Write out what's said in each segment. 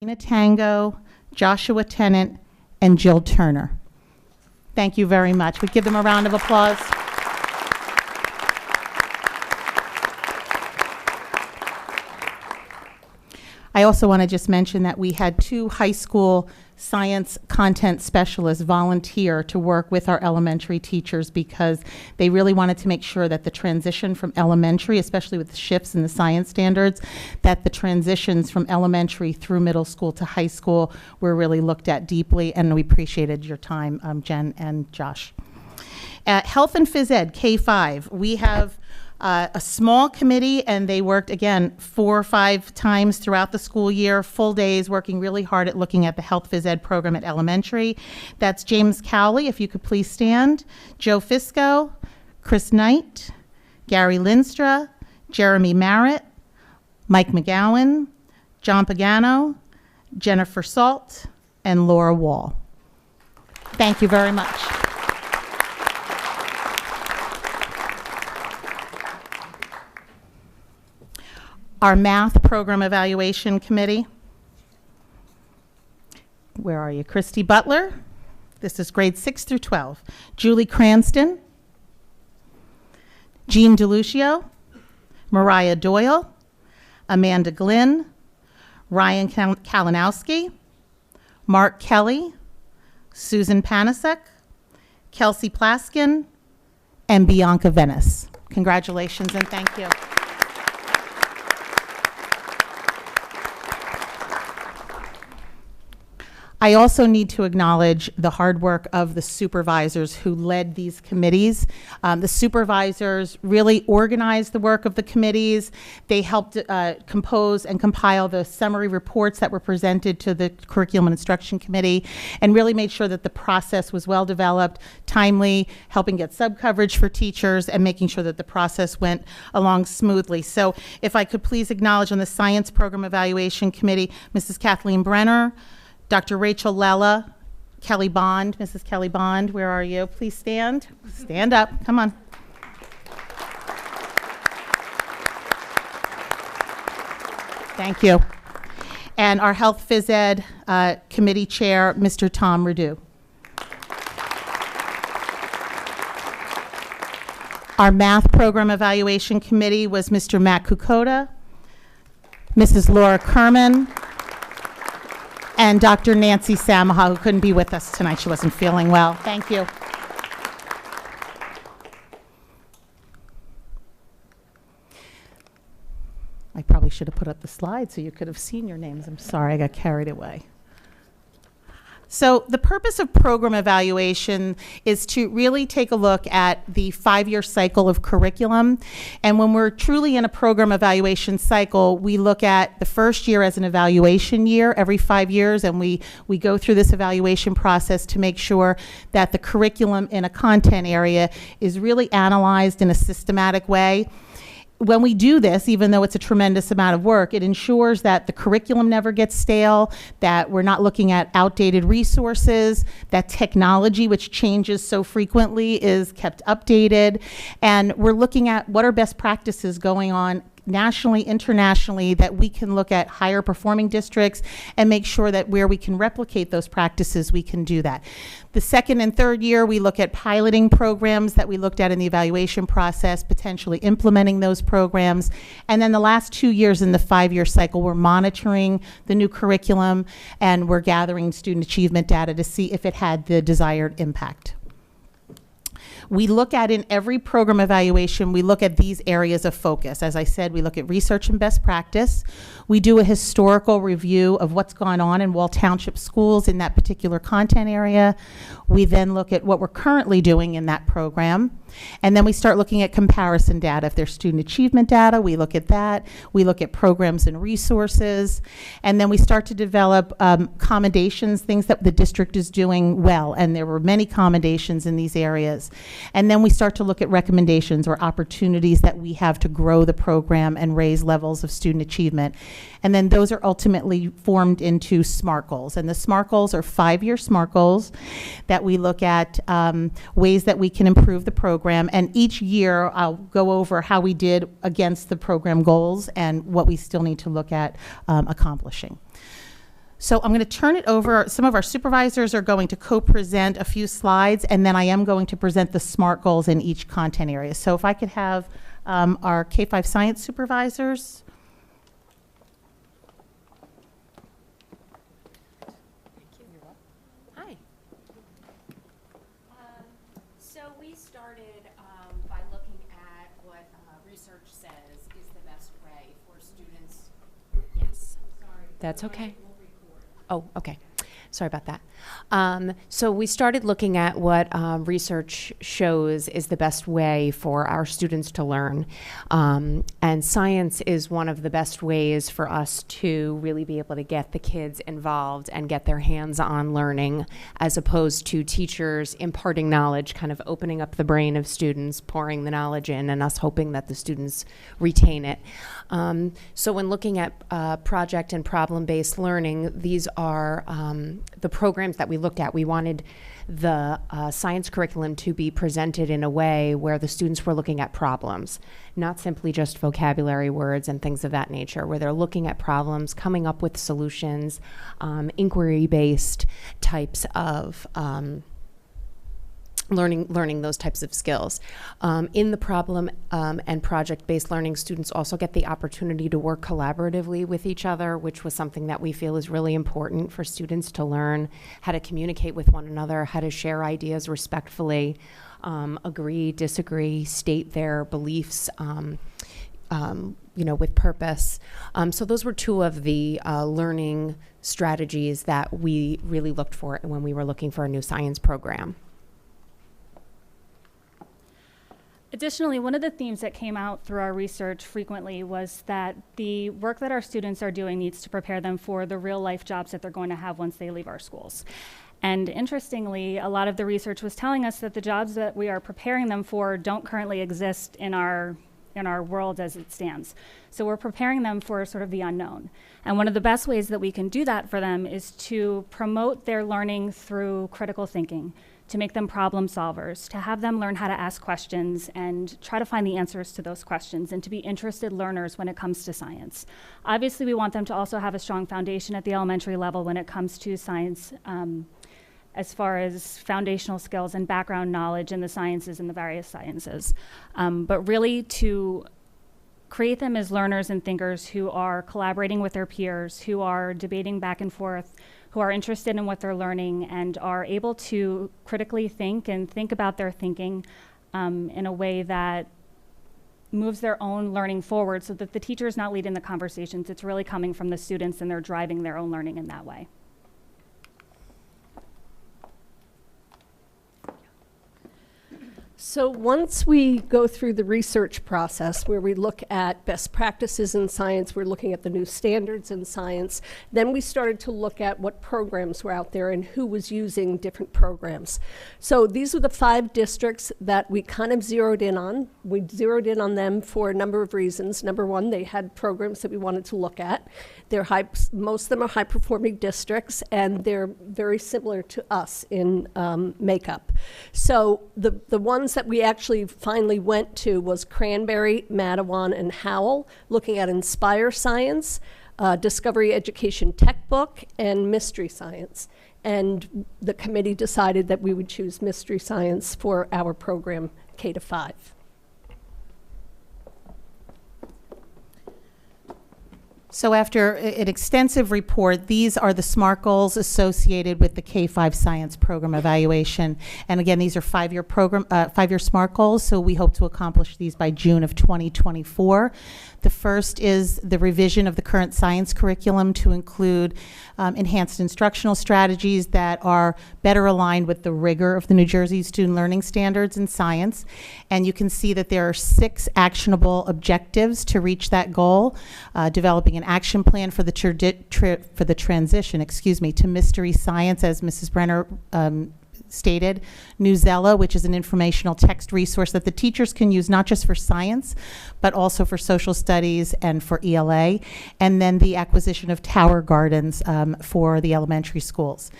Tina Tango, Joshua Tennant, and Jill Turner. Thank you very much. We give them a round of applause. I also want to just mention that we had 2 high school science content specialists volunteer to work with our elementary teachers because they really wanted to make sure that the transition from elementary, especially with the shifts in the science standards, that the transitions from elementary through middle school to high school were really looked at deeply, and we appreciated your time, Jen and Josh. At Health and Phys Ed, K-5, we have a small committee, and they worked, again, 4 or 5 times throughout the school year, full days, working really hard at looking at the Health Phys Ed program at elementary. That's James Cowley, if you could please stand, Joe Fisco, Chris Knight, Gary Linstra, Jeremy Merritt, Mike McGowan, John Pagano, Jennifer Salt, and Laura Wall. Thank you very much. Our Math Program Evaluation Committee. Where are you? Christy Butler. This is grades 6 through 12. Julie Cranston. Jean DeLucio. Mariah Doyle. Amanda Glynn. Ryan Kalinowski. Mark Kelly. Susan Panasek. Kelsey Plaskin. And Bianca Venice. Congratulations and thank you. I also need to acknowledge the hard work of the supervisors who led these committees. The supervisors really organized the work of the committees. They helped compose and compile the summary reports that were presented to the Curriculum and Instruction Committee, and really made sure that the process was well developed, timely, helping get sub-coverage for teachers, and making sure that the process went along smoothly. So if I could please acknowledge on the Science Program Evaluation Committee, Mrs. Kathleen Brenner, Dr. Rachel Lella, Kelly Bond, Mrs. Kelly Bond, where are you? Please stand. Stand up. Come on. Thank you. And our Health Phys Ed Committee Chair, Mr. Tom Redu. Our Math Program Evaluation Committee was Mr. Matt Kukota, Mrs. Laura Kerman, and Dr. Nancy Samaha, who couldn't be with us tonight. She wasn't feeling well. Thank you. I probably should have put up the slide so you could have seen your names. I'm sorry, I got carried away. So the purpose of program evaluation is to really take a look at the 5-year cycle of curriculum. And when we're truly in a program evaluation cycle, we look at the first year as an evaluation year every 5 years, and we go through this evaluation process to make sure that the curriculum in a content area is really analyzed in a systematic way. When we do this, even though it's a tremendous amount of work, it ensures that the curriculum never gets stale, that we're not looking at outdated resources, that technology, which changes so frequently, is kept updated, and we're looking at what are best practices going on nationally, internationally, that we can look at higher performing districts and make sure that where we can replicate those practices, we can do that. The second and third year, we look at piloting programs that we looked at in the evaluation process, potentially implementing those programs. And then the last 2 years in the 5-year cycle, we're monitoring the new curriculum and we're gathering student achievement data to see if it had the desired impact. We look at, in every program evaluation, we look at these areas of focus. As I said, we look at research and best practice. We do a historical review of what's gone on in Walsh Township schools in that particular content area. We then look at what we're currently doing in that program. And then we start looking at comparison data. If there's student achievement data, we look at that. We look at programs and resources. And then we start to develop commendations, things that the district is doing well. And there were many commendations in these areas. And then we start to look at recommendations or opportunities that we have to grow the program and raise levels of student achievement. And then those are ultimately formed into SMART goals. And the SMART goals are 5-year SMART goals that we look at ways that we can improve the program. And each year I'll go over how we did against the program goals and what we still need to look at accomplishing. So I'm going to turn it over. Some of our supervisors are going to co-present a few slides, and then I am going to present the SMART goals in each content area. So if I could have our K-5 science supervisors. Hi. So we started by looking at what research says is the best way for students. Yes. Sorry. That's okay. Oh, okay. Sorry about that. So we started looking at what research shows is the best way for our students to learn. And science is one of the best ways for us to really be able to get the kids involved and get their hands-on learning, as opposed to teachers imparting knowledge, kind of opening up the brain of students, pouring the knowledge in, and us hoping that the students retain it. So when looking at project and problem-based learning, these are the programs that we looked at. We wanted the science curriculum to be presented in a way where the students were looking at problems, not simply just vocabulary words and things of that nature, where they're looking at problems, coming up with solutions, inquiry-based types of learning those types of skills. In the problem and project-based learning, students also get the opportunity to work collaboratively with each other, which was something that we feel is really important for students to learn how to communicate with one another, how to share ideas respectfully, agree, disagree, state their beliefs, with purpose. So those were two of the learning strategies that we really looked for when we were looking for a new science program. Additionally, one of the themes that came out through our research frequently was that the work that our students are doing needs to prepare them for the real life jobs that they're going to have once they leave our schools. And interestingly, a lot of the research was telling us that the jobs that we are preparing them for don't currently exist in our world as it stands. So we're preparing them for sort of the unknown. And one of the best ways that we can do that for them is to promote their learning through critical thinking, to make them problem solvers, to have them learn how to ask questions and try to find the answers to those questions, and to be interested learners when it comes to science. Obviously, we want them to also have a strong foundation at the elementary level when it comes to science, as far as foundational skills and background knowledge in the sciences and the various sciences. But really to create them as learners and thinkers who are collaborating with their peers, who are debating back and forth, who are interested in what they're learning and are able to critically think and think about their thinking in a way that moves their own learning forward, so that the teacher is not leading the conversations. It's really coming from the students, and they're driving their own learning in that way. So once we go through the research process where we look at best practices in science, we're looking at the new standards in science, then we started to look at what programs were out there and who was using different programs. So these were the 5 districts that we kind of zeroed in on. We zeroed in on them for a number of reasons. Number one, they had programs that we wanted to look at. Most of them are high-performing districts, and they're very similar to us in makeup. So the ones that we actually finally went to was Cranberry, Matawan, and Howell, looking at Inspire Science, Discovery Education Tech Book, and Mystery Science. And the committee decided that we would choose Mystery Science for our program K-5. So after an extensive report, these are the SMART goals associated with the K-5 science program evaluation. And again, these are 5-year SMART goals, so we hope to accomplish these by June of 2024. The first is the revision of the current science curriculum to include enhanced instructional strategies that are better aligned with the rigor of the New Jersey Student Learning Standards in science. And you can see that there are 6 actionable objectives to reach that goal. Developing an action plan for the transition, to mystery science, as Mrs. Brenner stated. Newsella, which is an informational text resource that the teachers can use not just for science, but also for social studies and for ELA. And then the acquisition of Tower Gardens for the elementary schools.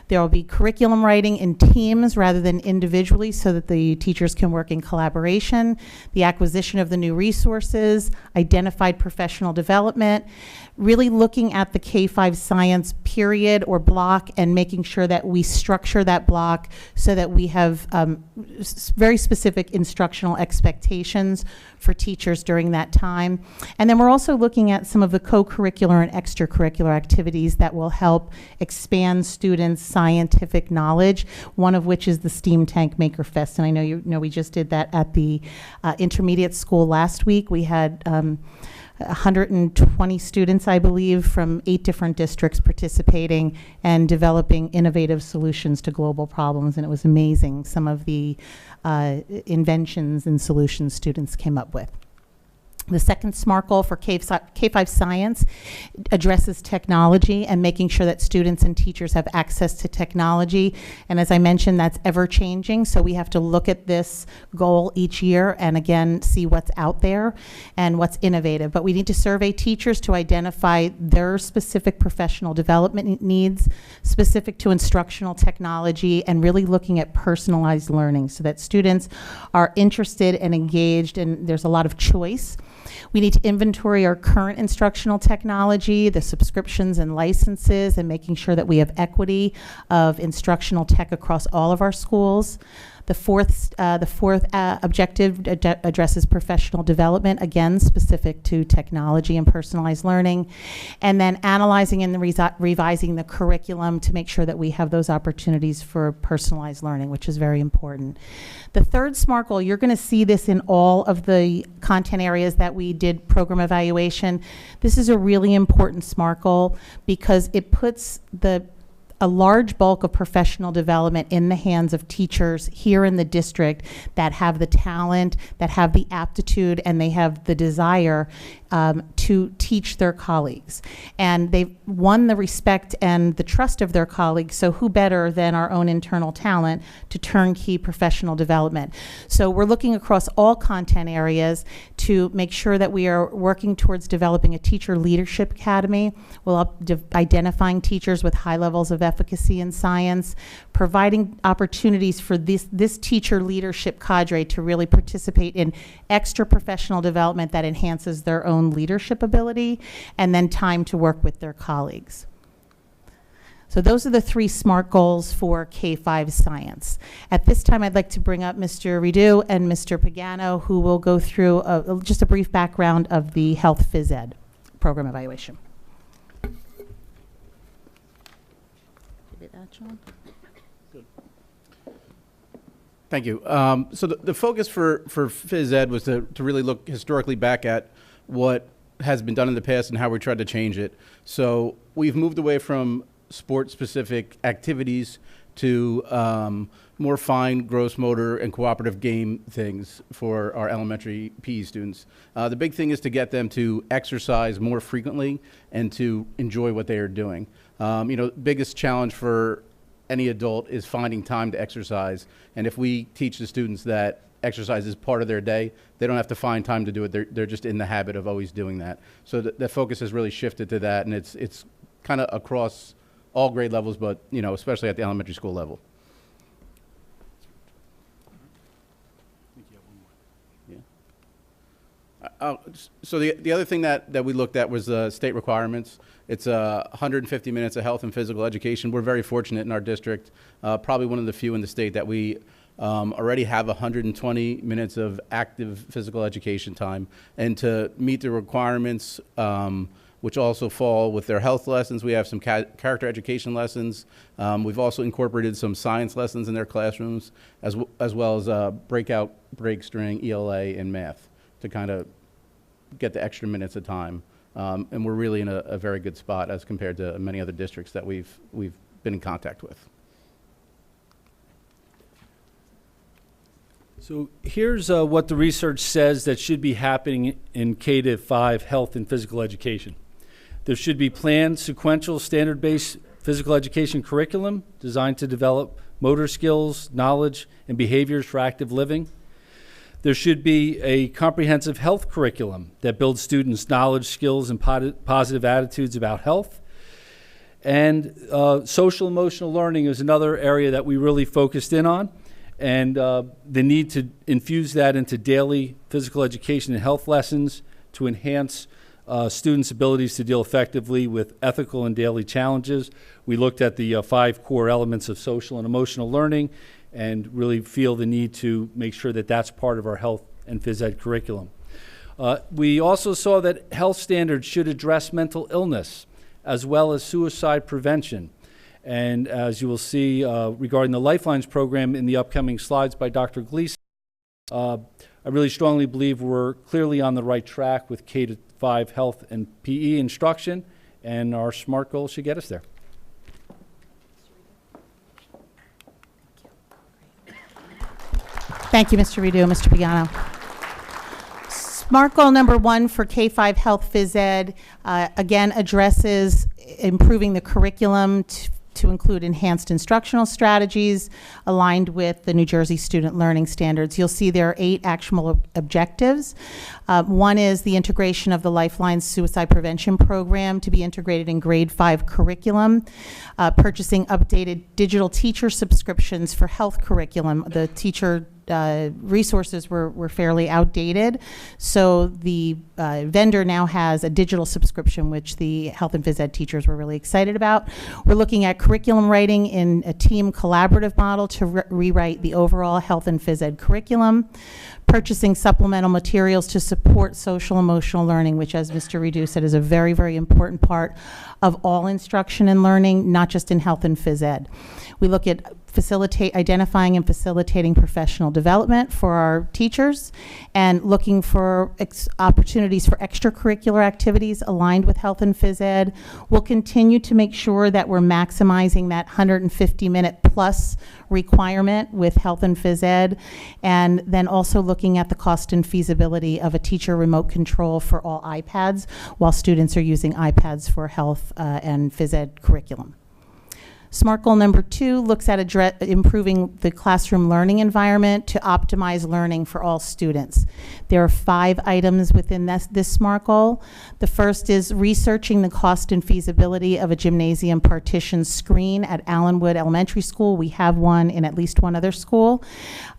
There will be curriculum writing in teams rather than individually so that the teachers can work in collaboration, the acquisition of the new resources, identified professional development, really looking at the K-5 science period or block and making sure that we structure that block so that we have very specific instructional expectations for teachers during that time. And then we're also looking at some of the co-curricular and extracurricular activities that will help expand students' scientific knowledge, one of which is the Steam Tank Maker Fest. And I know you know we just did that at the intermediate school last week. We had 120 students, I believe, from 8 different districts participating and developing innovative solutions to global problems, and it was amazing some of the inventions and solutions students came up with. The second SMART goal for K-5 science addresses technology and making sure that students and teachers have access to technology. And as I mentioned, that's ever changing. So we have to look at this goal each year and again, see what's out there and what's innovative. But we need to survey teachers to identify their specific professional development needs, specific to instructional technology, and really looking at personalized learning so that students are interested and engaged, and there's a lot of choice. We need to inventory our current instructional technology, the subscriptions and licenses, and making sure that we have equity of instructional tech across all of our schools. The fourth objective addresses professional development, again, specific to technology and personalized learning. And then analyzing and revising the curriculum to make sure that we have those opportunities for personalized learning, which is very important. The third SMART goal, you're going to see this in all of the content areas that we did program evaluation. This is a really important SMART goal because it puts a large bulk of professional development in the hands of teachers here in the district that have the talent, that have the aptitude, and they have the desire to teach their colleagues. And they've won the respect and the trust of their colleagues, so who better than our own internal talent to turnkey professional development. So we're looking across all content areas to make sure that we are working towards developing a teacher leadership academy. We'll identifying teachers with high levels of efficacy in science, providing opportunities for this teacher leadership cadre to really participate in extra professional development that enhances their own leadership ability, and then time to work with their colleagues. So those are the 3 SMART goals for K-5 science. At this time, I'd like to bring up Mr. Rideau and Mr. Pagano, who will go through just a brief background of the health phys ed program evaluation. Thank you. So the focus for phys ed was to really look historically back at what has been done in the past and how we tried to change it. So we've moved away from sport-specific activities to more fine, gross motor, and cooperative game things for our elementary PE students. The big thing is to get them to exercise more frequently and to enjoy what they are doing. You know, biggest challenge for any adult is finding time to exercise. And if we teach the students that exercise is part of their day, they don't have to find time to do it. They're just in the habit of always doing that. So the focus has really shifted to that, and it's kind of across all grade levels, but you know, especially at the elementary school level. So the other thing that we looked at was state requirements. It's 150 minutes of health and physical education. We're very fortunate in our district, probably one of the few in the state that we already have 120 minutes of active physical education time. And to meet the requirements, which also fall with their health lessons, we have some character education lessons. We've also incorporated some science lessons in their classrooms, as well as breakout breaks during ELA and math to kind of get the extra minutes of time. And we're really in a very good spot as compared to many other districts that we've been in contact with. So here's what the research says that should be happening in K-5 health and physical education. There should be planned, sequential, standard-based physical education curriculum designed to develop motor skills, knowledge, and behaviors for active living. There should be a comprehensive health curriculum that builds students' knowledge, skills, and positive attitudes about health. And social emotional learning is another area that we really focused in on, and the need to infuse that into daily physical education and health lessons to enhance students' abilities to deal effectively with ethical and daily challenges. We looked at the 5 core elements of social and emotional learning and really feel the need to make sure that that's part of our health and phys ed curriculum. We also saw that health standards should address mental illness as well as suicide prevention. And as you will see regarding the Lifelines program in the upcoming slides by Dr. Gleason, I really strongly believe we're clearly on the right track with K-5 health and PE instruction, and our SMART goal should get us there. Thank you, Mr. Rideau, Mr. Pagano. SMART goal number 1 for K-5 Health Phys Ed, again, addresses improving the curriculum to include enhanced instructional strategies aligned with the New Jersey Student Learning Standards. You'll see there are 8 actionable objectives. One is the integration of the Lifeline Suicide Prevention Program to be integrated in grade 5 curriculum, purchasing updated digital teacher subscriptions for health curriculum. The teacher resources were fairly outdated, so the vendor now has a digital subscription, which the health and phys ed teachers were really excited about. We're looking at curriculum writing in a team collaborative model to rewrite the overall health and phys ed curriculum, purchasing supplemental materials to support social emotional learning, which, as Mr. Rideau said, is a very, very important part of all instruction and learning, not just in health and phys ed. We look at identifying and facilitating professional development for our teachers, and looking for opportunities for extracurricular activities aligned with health and phys ed. We'll continue to make sure that we're maximizing that 150-minute plus requirement with health and phys ed, and then also looking at the cost and feasibility of a teacher remote control for all iPads while students are using iPads for health and phys ed curriculum. SMART goal number 2 looks at improving the classroom learning environment to optimize learning for all students. There are 5 items within this SMART goal. The first is researching the cost and feasibility of a gymnasium partition screen at Allenwood Elementary School. We have one in at least one other school.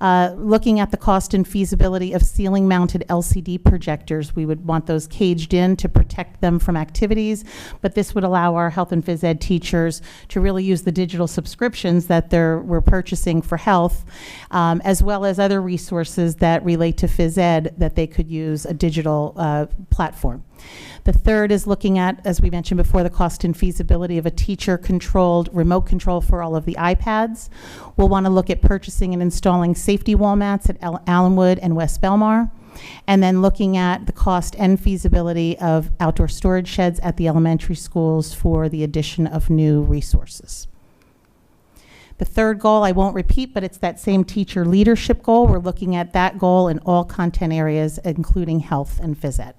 Looking at the cost and feasibility of ceiling mounted LCD projectors. We would want those caged in to protect them from activities, but this would allow our health and phys ed teachers to really use the digital subscriptions that we're purchasing for health, as well as other resources that relate to phys ed that they could use a digital platform. The third is looking at, as we mentioned before, the cost and feasibility of a teacher-controlled remote control for all of the iPads. We'll want to look at purchasing and installing safety wall mats at Allenwood and West Belmar, and then looking at the cost and feasibility of outdoor storage sheds at the elementary schools for the addition of new resources. The third goal I won't repeat, but it's that same teacher leadership goal. We're looking at that goal in all content areas, including health and phys ed.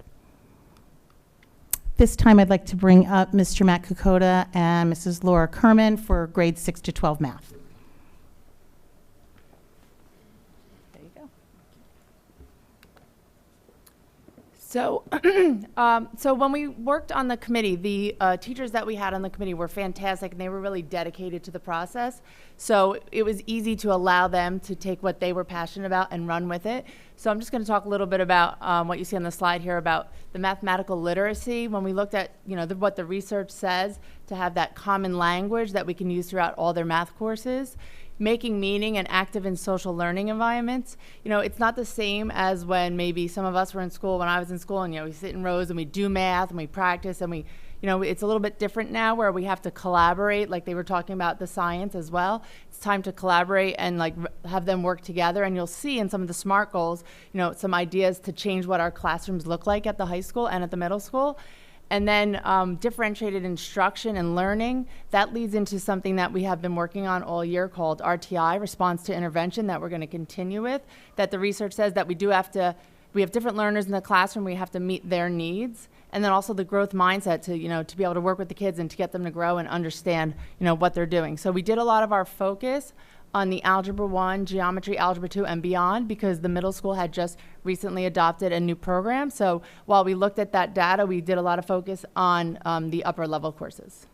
This time I'd like to bring up Mr. Matt Kokoda and Mrs. Laura Kerman for grades 6 to 12 math. There you go. So, so when we worked on the committee, the teachers that we had on the committee were fantastic, and they were really dedicated to the process. So it was easy to allow them to take what they were passionate about and run with it. So I'm just going to talk a little bit about what you see on the slide here about the mathematical literacy. When we looked at, what the research says, to have that common language that we can use throughout all their math courses. Making meaning and active in social learning environments. It's not the same as when maybe some of us were in school, when I was in school, and we sit in rows and we do math and we practice, and we, it's a little bit different now where we have to collaborate, like they were talking about the science as well. It's time to collaborate and have them work together, and you'll see in some of the SMART goals, some ideas to change what our classrooms look like at the high school and at the middle school. And then differentiated instruction and learning, that leads into something that we have been working on all year called RTI, Response to Intervention, that we're going to continue with, that the research says that we have different learners in the classroom, we have to meet their needs. And then also the growth mindset to be able to work with the kids and to get them to grow and understand, what they're doing. So we did a lot of our focus on the Algebra 1, Geometry, Algebra 2, and beyond, because the middle school had just recently adopted a new program. So while we looked at that data, we did a lot of focus on the upper level courses.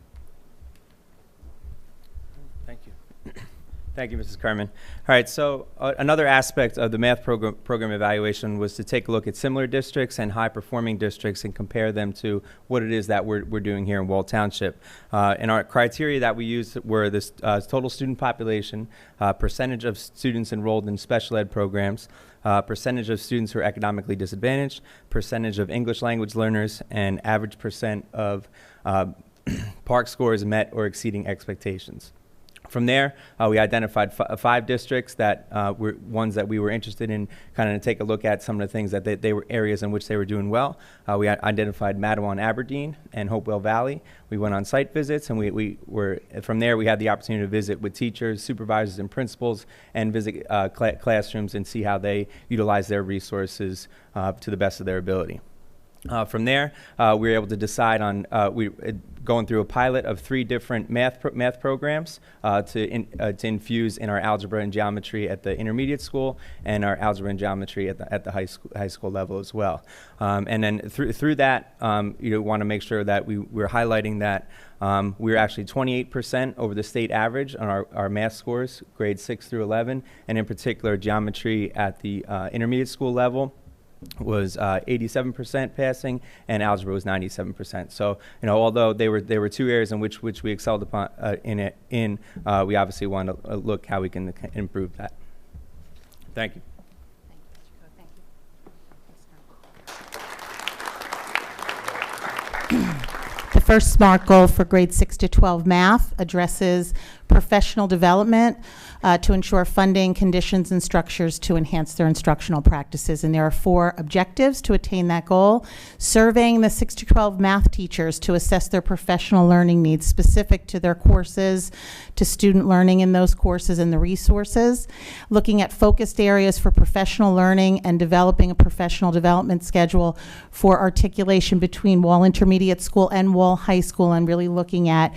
Thank you. Thank you, Mrs. Kerman. All right, so another aspect of the math program evaluation was to take a look at similar districts and high-performing districts and compare them to what it is that we're doing here in Walsh Township. And our criteria that we used were this total student population, percentage of students enrolled in special ed programs, percentage of students who are economically disadvantaged, percentage of English language learners, and average percent of PARCC scores met or exceeding expectations. From there, we identified 5 districts that were ones that we were interested in, kind of take a look at some of the things that they were areas in which they were doing well. We identified Matawan, Aberdeen, and Hopewell Valley. We went on site visits, and we were from there. We had the opportunity to visit with teachers, supervisors, and principals, and visit classrooms and see how they utilize their resources to the best of their ability. From there, we were able to decide on going through a pilot of 3 different math programs to infuse in our algebra and geometry at the intermediate school and our algebra and geometry at the high school level as well. And then through that, you want to make sure that we're highlighting that we were actually 28% over the state average on our math scores, grades 6 through 11, and in particular geometry at the intermediate school level was 87% passing, and algebra was 97%. So, although they were 2 areas in which we excelled upon we obviously want to look how we can improve that. Thank you. The first SMART goal for grades 6 to 12 math addresses professional development to ensure funding, conditions, and structures to enhance their instructional practices. And there are 4 objectives to attain that goal. Surveying the 6 to 12 math teachers to assess their professional learning needs specific to their courses, to student learning in those courses and the resources. Looking at focused areas for professional learning and developing a professional development schedule for articulation between Wall Intermediate School and Wall High School, and really looking at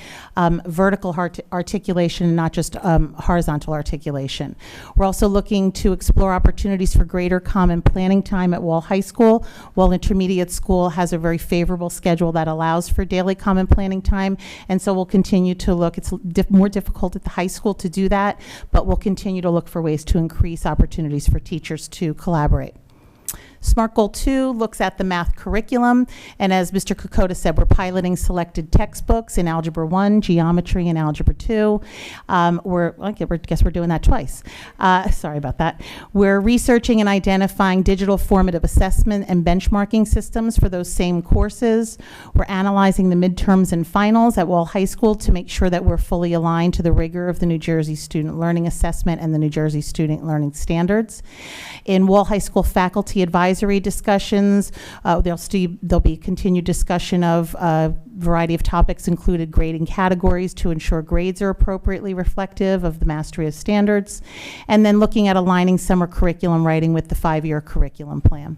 vertical articulation and not just horizontal articulation. We're also looking to explore opportunities for greater common planning time at Wall High School. Wall Intermediate School has a very favorable schedule that allows for daily common planning time, and so we'll continue to look. It's more difficult at the high school to do that, but we'll continue to look for ways to increase opportunities for teachers to collaborate. SMART Goal 2 looks at the math curriculum, and as Mr. Kokoda said, we're piloting selected textbooks in Algebra 1, Geometry, and Algebra 2. I guess we're doing that twice. Sorry about that. We're researching and identifying digital formative assessment and benchmarking systems for those same courses. We're analyzing the midterms and finals at Wall High School to make sure that we're fully aligned to the rigor of the New Jersey Student Learning Assessment and the New Jersey Student Learning Standards. In Wall High School faculty advisory discussions, there'll be continued discussion of a variety of topics, included grading categories to ensure grades are appropriately reflective of the mastery of standards, and then looking at aligning summer curriculum writing with the 5-year curriculum plan.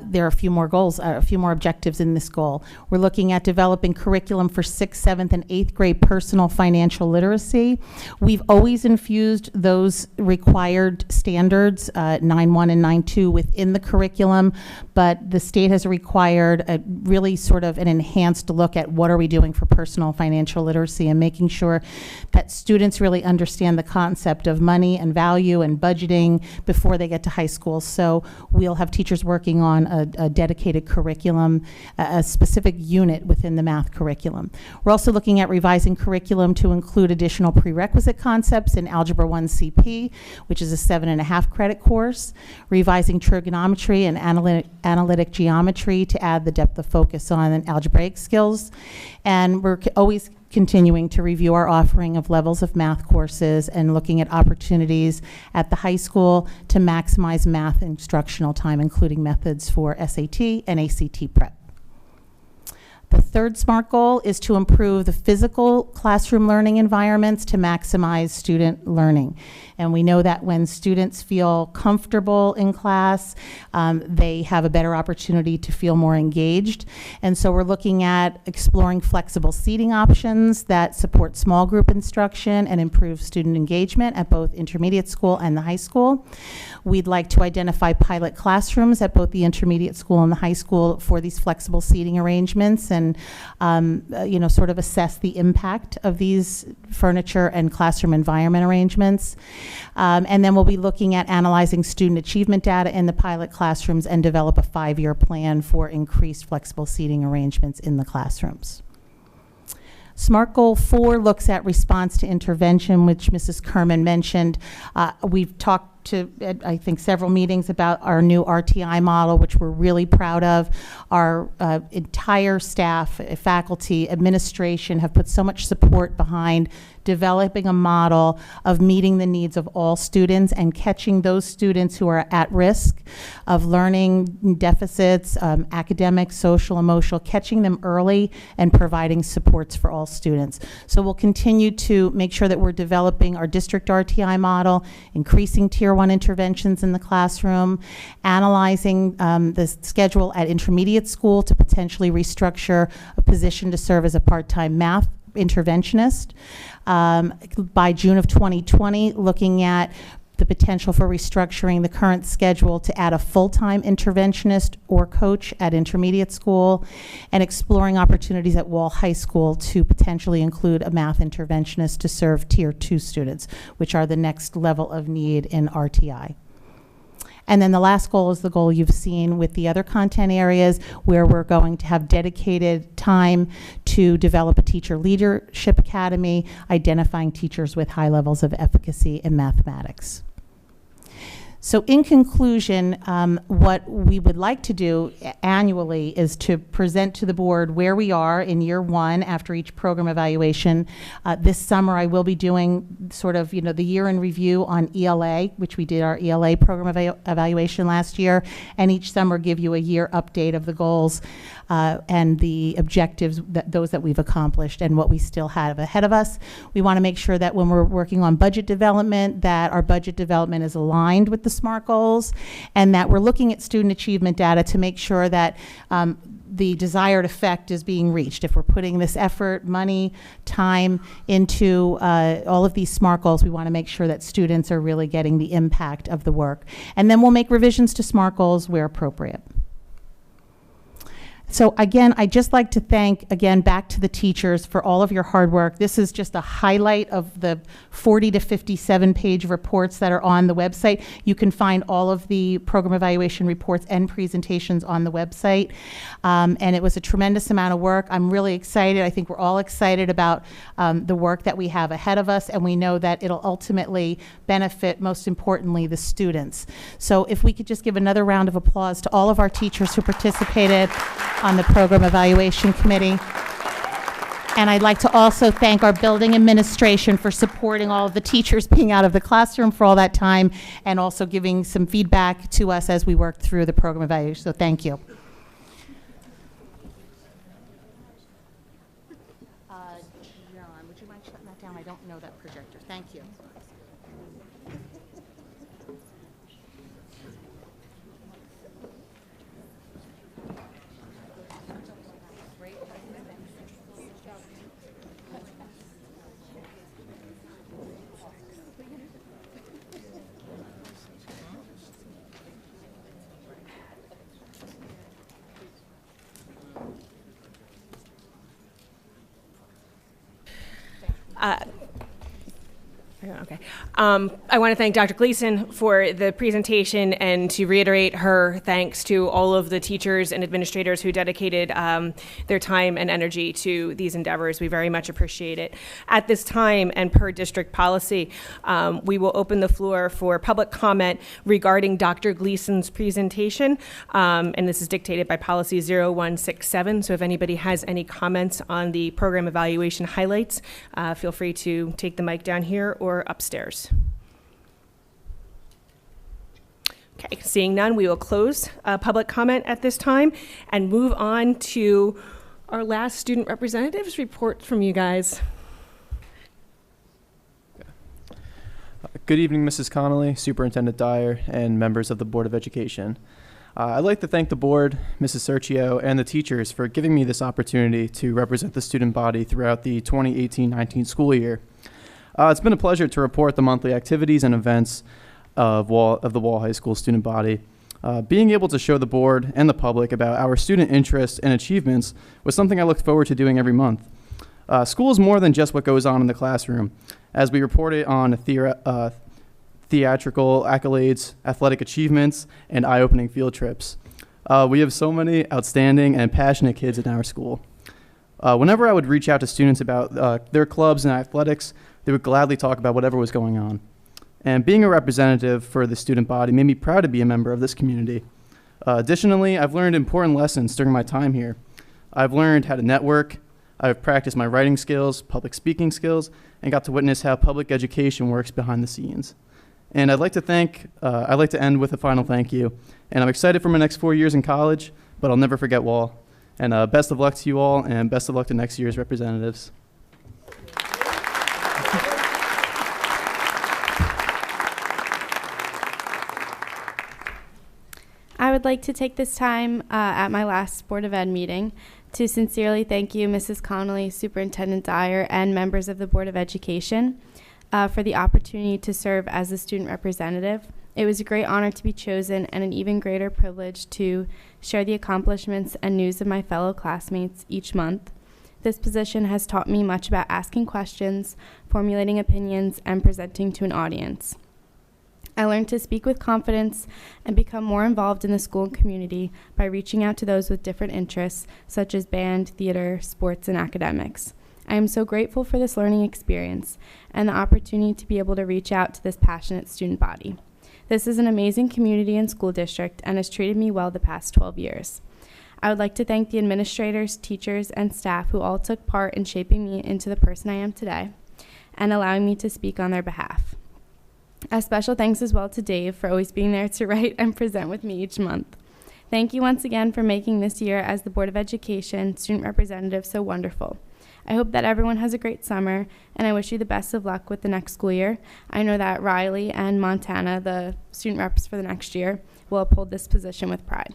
There are a few more goals, a few more objectives in this goal. We're looking at developing curriculum for 6th, 7th, and 8th grade personal financial literacy. We've always infused those required standards, 9.1 and 9.2, within the curriculum, but the state has required a really sort of an enhanced look at what are we doing for personal financial literacy and making sure that students really understand the concept of money and value and budgeting before they get to high school. So we'll have teachers working on a dedicated curriculum, a specific unit within the math curriculum. We're also looking at revising curriculum to include additional prerequisite concepts in Algebra 1 CP, which is a 7.5 credit course, revising trigonometry and analytic geometry to add the depth of focus on algebraic skills, and we're always continuing to review our offering of levels of math courses and looking at opportunities at the high school to maximize math instructional time, including methods for SAT and ACT prep. The Third SMART goal is to improve the physical classroom learning environments to maximize student learning. And we know that when students feel comfortable in class, they have a better opportunity to feel more engaged. And so we're looking at exploring flexible seating options that support small group instruction and improve student engagement at both intermediate school and the high school. We'd like to identify pilot classrooms at both the intermediate school and the high school for these flexible seating arrangements and, sort of assess the impact of these furniture and classroom environment arrangements. And then we'll be looking at analyzing student achievement data in the pilot classrooms and develop a 5-year plan for increased flexible seating arrangements in the classrooms. SMART Goal 4 looks at response to intervention, which Mrs. Kerman mentioned. We've talked to, I think, several meetings about our new RTI model, which we're really proud of. Our entire staff, faculty, administration have put so much support behind developing a model of meeting the needs of all students and catching those students who are at risk of learning deficits, academic, social, emotional, catching them early and providing supports for all students. So we'll continue to make sure that we're developing our district RTI model, increasing Tier 1 interventions in the classroom, analyzing the schedule at intermediate school to potentially restructure a position to serve as a part-time math interventionist. By June of 2020, looking at the potential for restructuring the current schedule to add a full-time interventionist or coach at intermediate school, and exploring opportunities at Wall High School to potentially include a math interventionist to serve Tier 2 students, which are the next level of need in RTI. And then the last goal is the goal you've seen with the other content areas, where we're going to have dedicated time to develop a teacher leadership academy, identifying teachers with high levels of efficacy in mathematics. So in conclusion, what we would like to do annually is to present to the board where we are in year 1 after each program evaluation. This summer I will be doing sort of, the year in review on ELA, which we did our ELA program evaluation last year, and each summer give you a year update of the goals and the objectives, those that we've accomplished and what we still have ahead of us. We want to make sure that when we're working on budget development, that our budget development is aligned with the SMART goals, and that we're looking at student achievement data to make sure that the desired effect is being reached. If we're putting this effort, money, time into all of these SMART goals, we want to make sure that students are really getting the impact of the work. And then we'll make revisions to SMART goals where appropriate. So again, I'd just like to thank, again, back to the teachers for all of your hard work. This is just a highlight of the 40 to 57 page reports that are on the website. You can find all of the program evaluation reports and presentations on the website. And it was a tremendous amount of work. I'm really excited. I think we're all excited about the work that we have ahead of us, and we know that it'll ultimately benefit, most importantly, the students. So if we could just give another round of applause to all of our teachers who participated on the Program Evaluation Committee. And I'd like to also thank our building administration for supporting all of the teachers being out of the classroom for all that time, and also giving some feedback to us as we worked through the program evaluation. So thank you. John, would you mind shutting that down? I don't know that projector. Thank you. Okay. I want to thank Dr. Gleason for the presentation and to reiterate her thanks to all of the teachers and administrators who dedicated their time and energy to these endeavors. We very much appreciate it. At this time, and per district policy, we will open the floor for public comment regarding Dr. Gleason's presentation, and this is dictated by policy 0167. So if anybody has any comments on the program evaluation highlights, feel free to take the mic down here or upstairs. Okay, seeing none, we will close public comment at this time and move on to our last student representatives report from you guys. Good evening, Mrs. Connolly, Superintendent Dyer, and members of the Board of Education. I'd like to thank the board, Mrs. Sergio, and the teachers for giving me this opportunity to represent the student body throughout the 2018-19 school year. It's been a pleasure to report the monthly activities and events of the Wall High School student body. Being able to show the board and the public about our student interests and achievements was something I looked forward to doing every month. School is more than just what goes on in the classroom. As we reported on theatrical accolades, athletic achievements, and eye-opening field trips. We have so many outstanding and passionate kids in our school. Whenever I would reach out to students about their clubs and athletics, they would gladly talk about whatever was going on. And being a representative for the student body made me proud to be a member of this community. Additionally, I've learned important lessons during my time here. I've learned how to network, I've practiced my writing skills, public speaking skills, and got to witness how public education works behind the scenes. And I'd like to end with a final thank you. And I'm excited for my next 4 years in college, but I'll never forget Wall. And best of luck to you all, and best of luck to next year's representatives. I would like to take this time at my last Board of Ed meeting to sincerely thank you, Mrs. Connolly, Superintendent Dyer, and members of the Board of Education for the opportunity to serve as a student representative. It was a great honor to be chosen and an even greater privilege to share the accomplishments and news of my fellow classmates each month. This position has taught me much about asking questions, formulating opinions, and presenting to an audience. I learned to speak with confidence and become more involved in the school and community by reaching out to those with different interests, such as band, theater, sports, and academics. I am so grateful for this learning experience and the opportunity to be able to reach out to this passionate student body. This is an amazing community and school district and has treated me well the past 12 years. I would like to thank the administrators, teachers, and staff who all took part in shaping me into the person I am today and allowing me to speak on their behalf. A special thanks as well to Dave for always being there to write and present with me each month. Thank you once again for making this year as the Board of Education student representative so wonderful. I hope that everyone has a great summer, and I wish you the best of luck with the next school year. I know that Riley and Montana, the student reps for the next year, will uphold this position with pride.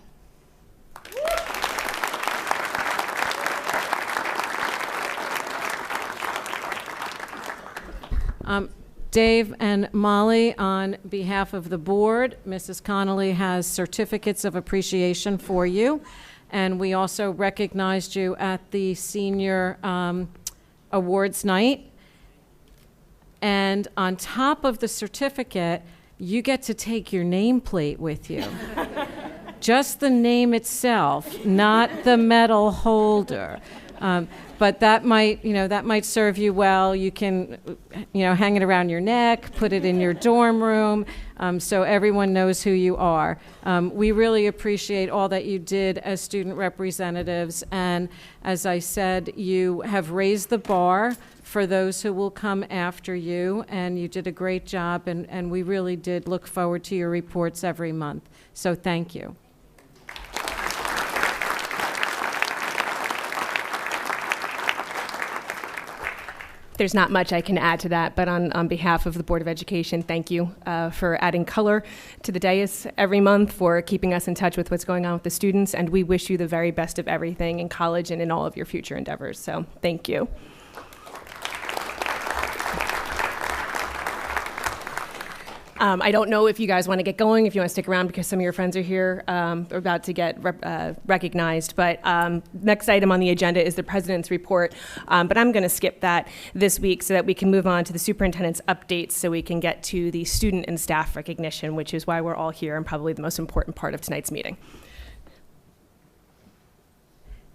Dave and Molly, on behalf of the board, Mrs. Connolly has certificates of appreciation for you. And we also recognized you at the senior awards night. And on top of the certificate, you get to take your nameplate with you. Just the name itself, not the medal holder. But that might serve you well. You can, hang it around your neck, put it in your dorm room, so everyone knows who you are. We really appreciate all that you did as student representatives, and as I said, you have raised the bar for those who will come after you, and you did a great job, and we really did look forward to your reports every month. So thank you. There's not much I can add to that, but on behalf of the Board of Education, thank you for adding color to the dais every month, for keeping us in touch with what's going on with the students, and we wish you the very best of everything in college and in all of your future endeavors. So thank you. I don't know if you guys want to get going, if you want to stick around because some of your friends are here, about to get recognized. But next item on the agenda is the President's report. But I'm going to skip that this week so that we can move on to the superintendent's updates so we can get to the student and staff recognition, which is why we're all here and probably the most important part of tonight's meeting.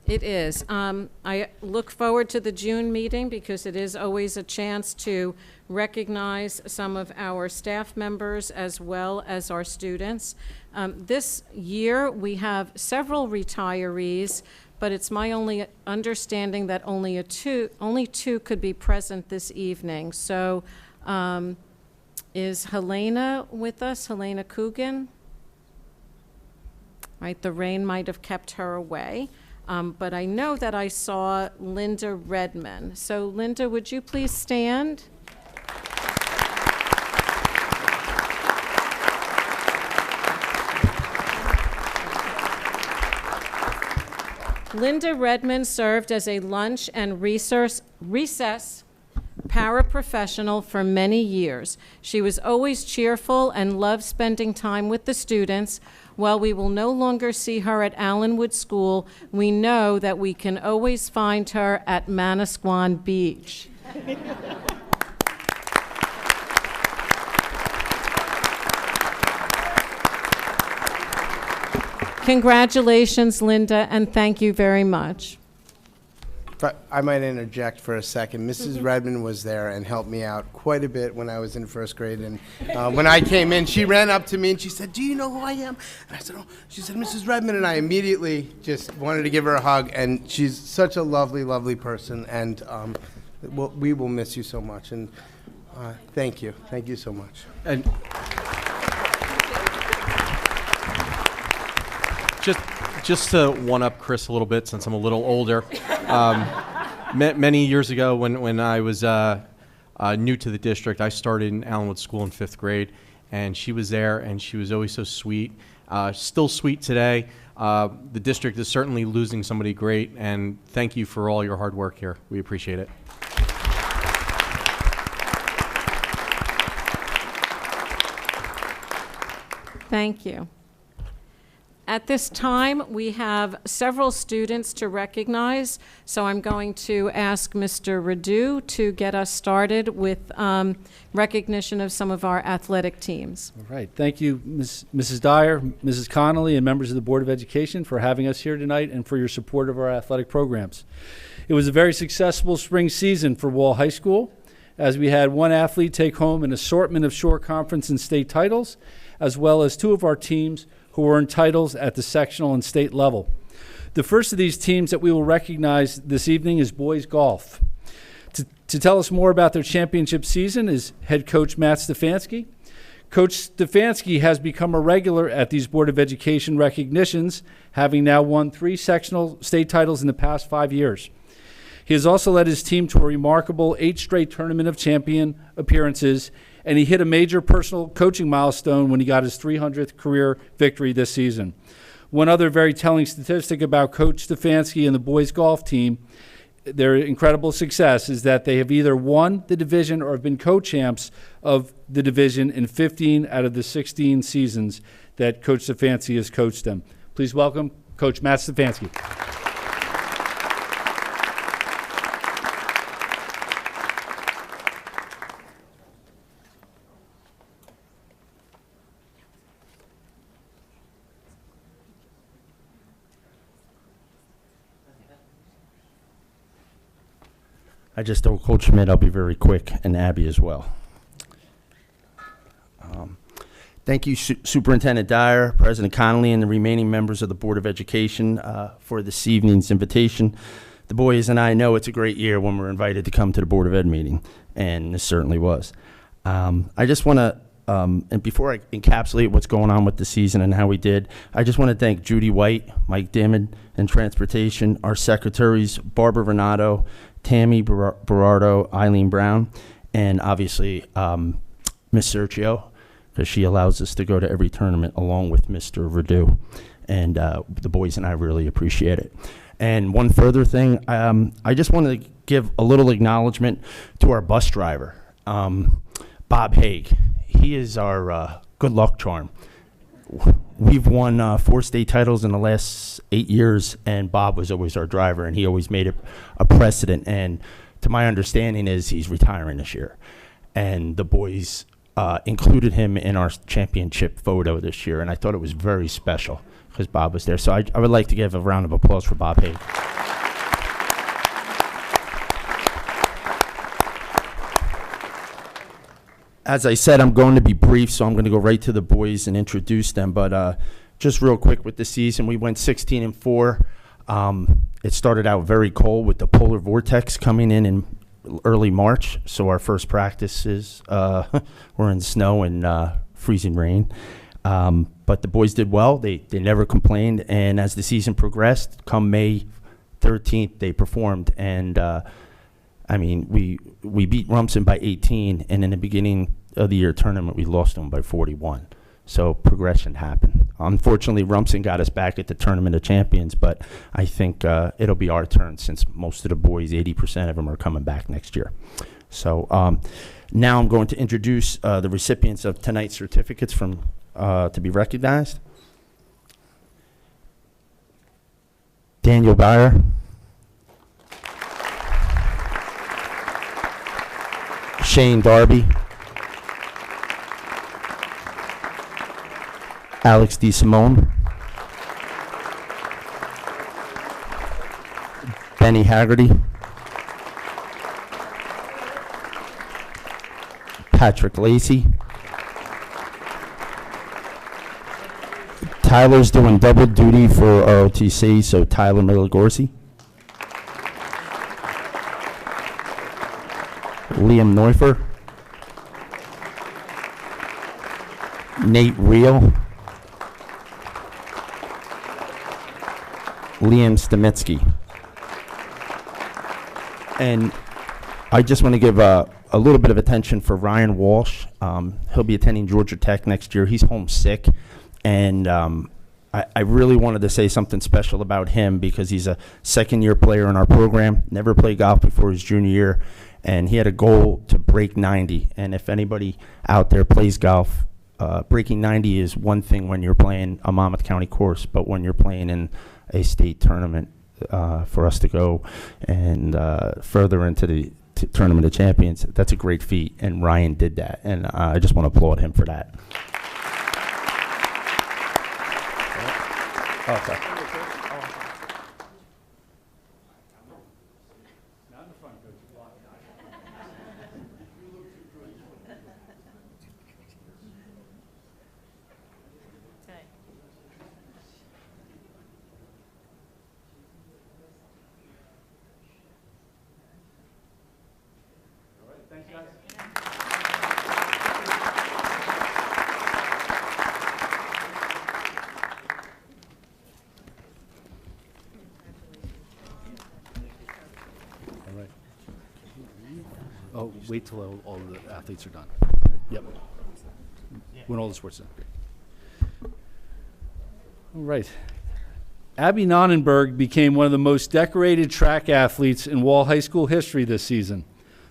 It is. I look forward to the June meeting because it is always a chance to recognize some of our staff members as well as our students. This year we have several retirees, but it's my only understanding that only two could be present this evening. So is Helena with us? Helena Coogan? Right, the rain might have kept her away. But I know that I saw Linda Redmon. So Linda, would you please stand? Linda Redmon served as a lunch and recess paraprofessional for many years. She was always cheerful and loved spending time with the students. While we will no longer see her at Allenwood School, we know that we can always find her at Manasquan Beach. Congratulations, Linda, and thank you very much. I might interject for a second. Mrs. Redmon was there and helped me out quite a bit when I was in first grade. And when I came in, she ran up to me and she said, "Do you know who I am?" And I said, "Oh." She said, "Mrs. Redmon." And I immediately just wanted to give her a hug. And she's such a lovely, lovely person. And we will miss you so much. And thank you. Thank you so much. And just to one-up Chris a little bit, since I'm a little older, many years ago when I was new to the district, I started in Allenwood School in 5th grade, and she was there, and she was always so sweet. Still sweet today. The district is certainly losing somebody great, and thank you for all your hard work here. We appreciate it. Thank you. At this time, we have several students to recognize, so I'm going to ask Mr. Radu to get us started with recognition of some of our athletic teams. All right. Thank you, Mrs. Dyer, Mrs. Connolly, and members of the Board of Education for having us here tonight and for your support of our athletic programs. It was a very successful spring season for Wall High School, as we had one athlete take home an assortment of shore conference and state titles, as well as 2 of our teams who earned titles at the sectional and state level. The first of these teams that we will recognize this evening is boys golf. To tell us more about their championship season is head coach Matt Stefanski. Coach Stefanski has become a regular at these Board of Education recognitions, having now won 3 sectional state titles in the past 5 years. He has also led his team to a remarkable 8 straight Tournament of Champion appearances, and he hit a major personal coaching milestone when he got his 300th career victory this season. One other very telling statistic about Coach Stefanski and the boys golf team, their incredible success, is that they have either won the division or have been co-champs of the division in 15 out of the 16 seasons that Coach Stefanski has coached them. Please welcome Coach Matt Stefanski. I just told Coach Schmitt I'll be very quick, and Abby as well. Thank you, Superintendent Dyer, President Connolly, and the remaining members of the Board of Education for this evening's invitation. The boys and I know it's a great year when we're invited to come to the Board of Ed meeting, and this certainly was. I just want to, and before I encapsulate what's going on with the season and how we did, I just want to thank Judy White, Mike Dimon, and Transportation, our secretaries, Barbara Renato, Tammy Berardo, Eileen Brown, and obviously Miss Sergio, because she allows us to go to every tournament along with Mr. Radu. And the boys and I really appreciate it. And one further thing, I just want to give a little acknowledgement to our bus driver, Bob Hague. He is our good luck charm. We've won 4 state titles in the last 8 years, and Bob was always our driver, and he always made it a precedent. And to my understanding is he's retiring this year. And the boys included him in our championship photo this year, and I thought it was very special because Bob was there. So I would like to give a round of applause for Bob Hague. As I said, I'm going to be brief, so I'm going to go right to the boys and introduce them. But just real quick with the season, we went 16-4. It started out very cold with the polar vortex coming in early March. So our first practices were in snow and freezing rain. But the boys did well. They never complained. And as the season progressed, come May 13th, they performed. And, I mean, we beat Rumson by 18, and in the beginning of the year tournament, we lost them by 41. So progression happened. Unfortunately, Rumson got us back at the Tournament of Champions, but I think it'll be our turn since most of the boys, 80% of them, are coming back next year. So now I'm going to introduce the recipients of tonight's certificates from to be recognized. Daniel Byer. Shane Darby. Alex DeSimone. Benny Haggerty. Patrick Lacey. Tyler's doing double duty for ROTC, so Tyler Milagorsi. Liam Neufer. Nate Reel. Liam Stamitsky. And I just want to give a little bit of attention for Ryan Walsh. He'll be attending Georgia Tech next year. He's homesick. And I really wanted to say something special about him because he's a second-year player in our program, never played golf before his junior year, and he had a goal to break 90. And if anybody out there plays golf, breaking 90 is one thing when you're playing a Monmouth County course, but when you're playing in a state tournament, for us to go and further into the Tournament of Champions, that's a great feat, and Ryan did that, and I just want to applaud him for that. Okay. Oh, wait till all the athletes are done. Yep. When all the sports are done. All right. Abby Nonnenberg became one of the most decorated track athletes in Wall High School history this season.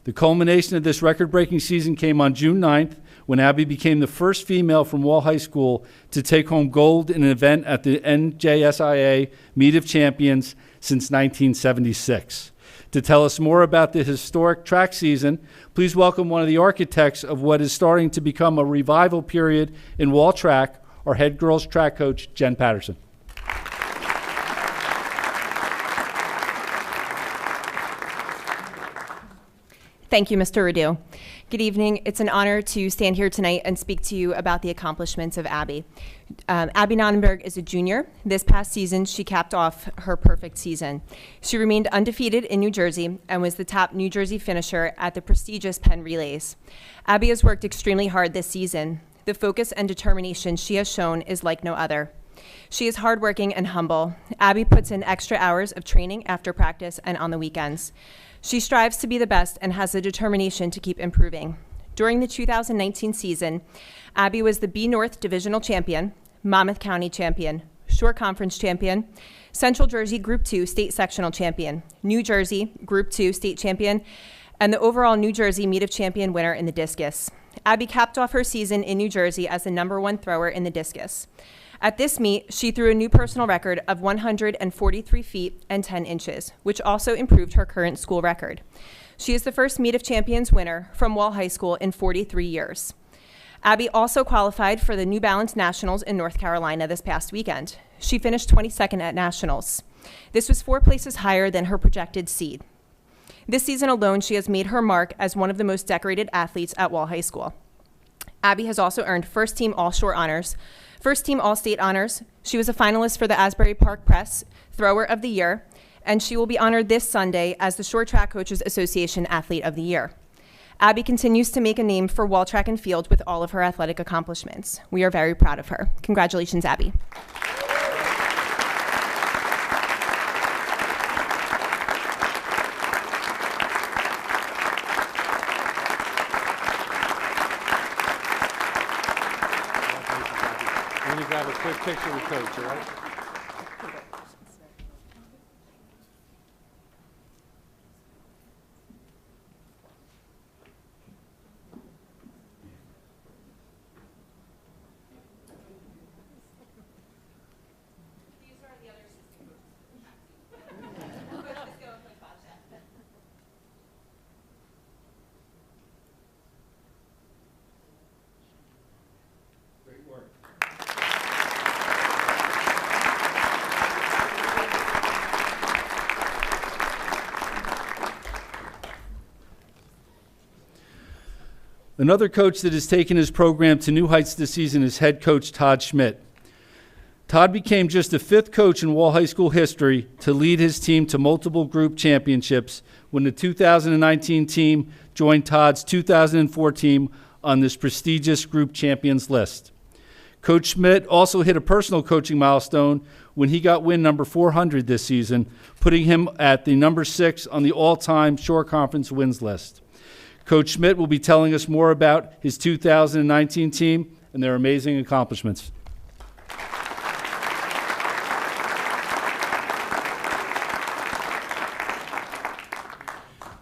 The culmination of this record-breaking season came on June 9th when Abby became the first female from Wall High School to take home gold in an event at the NJSIA Meet of Champions since 1976. To tell us more about the historic track season, please welcome one of the architects of what is starting to become a revival period in Wall track, our head girls track coach, Jen Patterson. Thank you, Mr. Radu. Good evening. It's an honor to stand here tonight and speak to you about the accomplishments of Abby. Abby Nonnenberg is a junior. This past season, she capped off her perfect season. She remained undefeated in New Jersey and was the top New Jersey finisher at the prestigious Penn Relays. Abby has worked extremely hard this season. The focus and determination she has shown is like no other. She is hardworking and humble. Abby puts in extra hours of training after practice and on the weekends. She strives to be the best and has the determination to keep improving. During the 2019 season, Abby was the B North Divisional Champion, Monmouth County Champion, Shore Conference Champion, Central Jersey Group 2 State Sectional Champion, New Jersey Group 2 State Champion, and the overall New Jersey Meet of Champion winner in the discus. Abby capped off her season in New Jersey as the #1 thrower in the discus. At this meet, she threw a new personal record of 143 feet and 10 inches, which also improved her current school record. She is the first Meet of Champions winner from Wall High School in 43 years. Abby also qualified for the New Balance Nationals in North Carolina this past weekend. She finished 22nd at Nationals. This was 4 places higher than her projected seed. This season alone, she has made her mark as one of the most decorated athletes at Wall High School. Abby has also earned first team All-Shore honors, first team All-State honors. She was a finalist for the Asbury Park Press Thrower of the Year, and she will be honored this Sunday as the Shore Track Coaches Association Athlete of the Year. Abby continues to make a name for Wall Track and Field with all of her athletic accomplishments. We are very proud of her. Congratulations, Abby. We're going to grab a quick picture with Coach, all right? Another coach that has taken his program to new heights this season is head coach Todd Schmitt. Todd became just the 5th coach in Wall High School history to lead his team to multiple group championships when the 2019 team joined Todd's 2004 team on this prestigious group champions list. Coach Schmitt also hit a personal coaching milestone when he got win number 400 this season, putting him at the number 6 on the all-time Shore Conference wins list. Coach Schmitt will be telling us more about his 2019 team and their amazing accomplishments.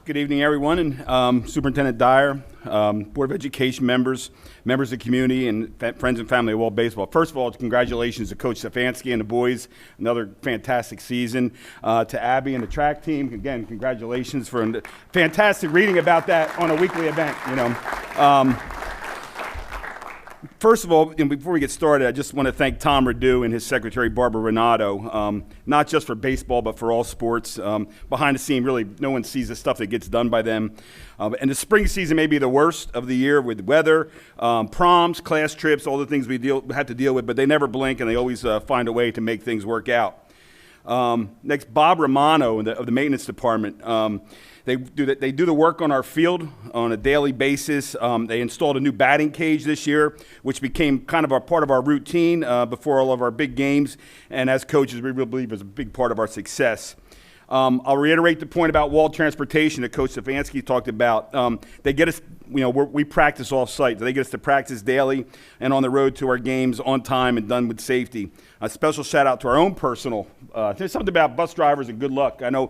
Good evening, everyone, and Superintendent Dyer, Board of Education members, members of the community, and friends and family of Wall Baseball. First of all, congratulations to Coach Stefanski and the boys. Another fantastic season. To Abby and the track team, again, congratulations for fantastic reading about that on a weekly event. First of all, and before we get started, I just want to thank Tom Redu and his secretary, Barbara Renato, not just for baseball, but for all sports. Behind the scene, really, no one sees the stuff that gets done by them. And the spring season may be the worst of the year with weather, proms, class trips, all the things we have to deal with, but they never blink, and they always find a way to make things work out. Next, Bob Romano of the maintenance department. They do the work on our field on a daily basis. They installed a new batting cage this year, which became kind of a part of our routine before all of our big games. And as coaches, we really believe is a big part of our success. I'll reiterate the point about wall transportation that Coach Stefanski talked about. They get us, we practice off-site. They get us to practice daily and on the road to our games on time and done with safety. A special shout out to our own personal. There's something about bus drivers and good luck. I know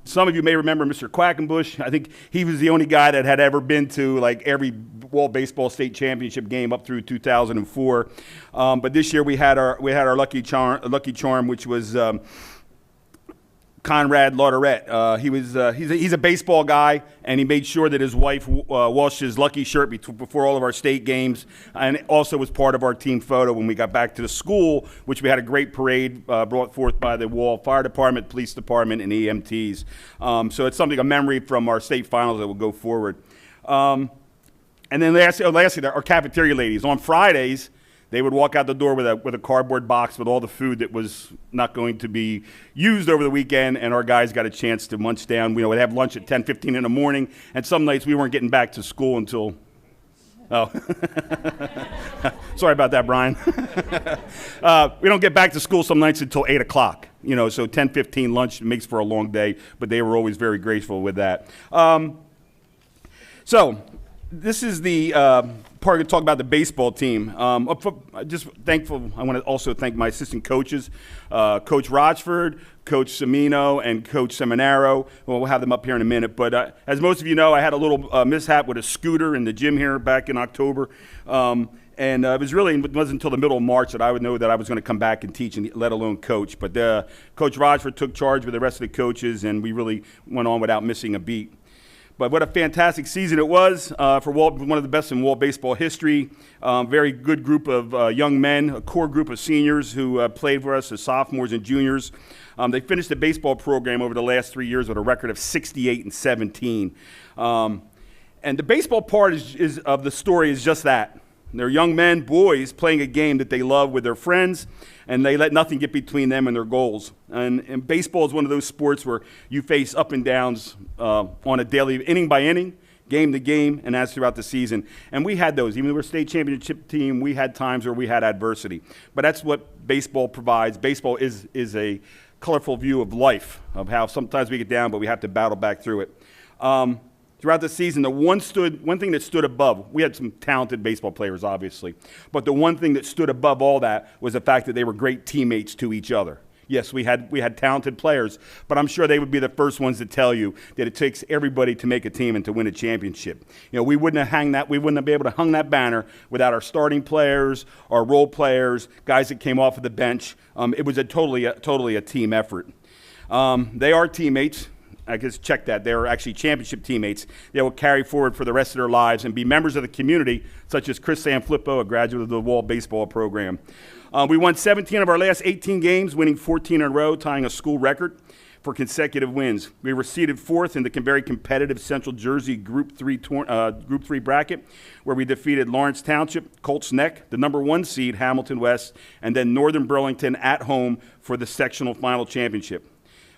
some of you may remember Mr. Quackenbush. I think he was the only guy that had ever been to like every Wall Baseball State Championship game up through 2004. But this year we had our lucky charm, which was Conrad Lauderette. He's a baseball guy, and he made sure that his wife washed his lucky shirt before all of our state games, and also was part of our team photo when we got back to the school, which we had a great parade brought forth by the Wall Fire Department, Police Department, and EMTs. So it's something, a memory from our state finals that will go forward. And then lastly, our cafeteria ladies. On Fridays, they would walk out the door with a cardboard box with all the food that was not going to be used over the weekend, and our guys got a chance to munch down. We'd have lunch at 10:15 in the morning, and some nights we weren't getting back to school until, sorry about that, Brian. We don't get back to school some nights until 8 o'clock, so 10:15 lunch makes for a long day, but they were always very grateful with that. So this is the part to talk about the baseball team. Just thankful. I want to also thank my assistant coaches, Coach Rochford, Coach Semino, and Coach Seminaro. Well, we'll have them up here in a minute. But as most of you know, I had a little mishap with a scooter in the gym here back in October. And it wasn't until the middle of March that I would know that I was going to come back and teach, and let alone coach. But Coach Rochford took charge with the rest of the coaches, and we really went on without missing a beat. But what a fantastic season it was for Wall, one of the best in Wall baseball history. Very good group of young men, a core group of seniors who played for us as sophomores and juniors. They finished the baseball program over the last 3 years with a record of 68-17. And the baseball part of the story is just that. They're young men, boys, playing a game that they love with their friends, and they let nothing get between them and their goals. And baseball is one of those sports where you face up and downs on a daily, inning by inning, game to game, and as throughout the season. And we had those. Even though we're a state championship team, we had times where we had adversity. But that's what baseball provides. Baseball is a colorful view of life, of how sometimes we get down, but we have to battle back through it. Throughout the season, the one thing that stood above, we had some talented baseball players, obviously, but the one thing that stood above all that was the fact that they were great teammates to each other. Yes, we had talented players, but I'm sure they would be the first ones to tell you that it takes everybody to make a team and to win a championship. You know, we wouldn't have been able to hang that banner without our starting players, our role players, guys that came off of the bench. It was totally a team effort. They are teammates. I guess check that. They are actually championship teammates. They will carry forward for the rest of their lives and be members of the community, such as Chris Sanfilippo, a graduate of the Wall baseball program. We won 17 of our last 18 games, winning 14 in a row, tying a school record for consecutive wins. We were seeded fourth in the very competitive Central Jersey Group 3 bracket, where we defeated Lawrence Township, Colts Neck, the #1 seed, Hamilton West, and then Northern Burlington at home for the sectional final championship.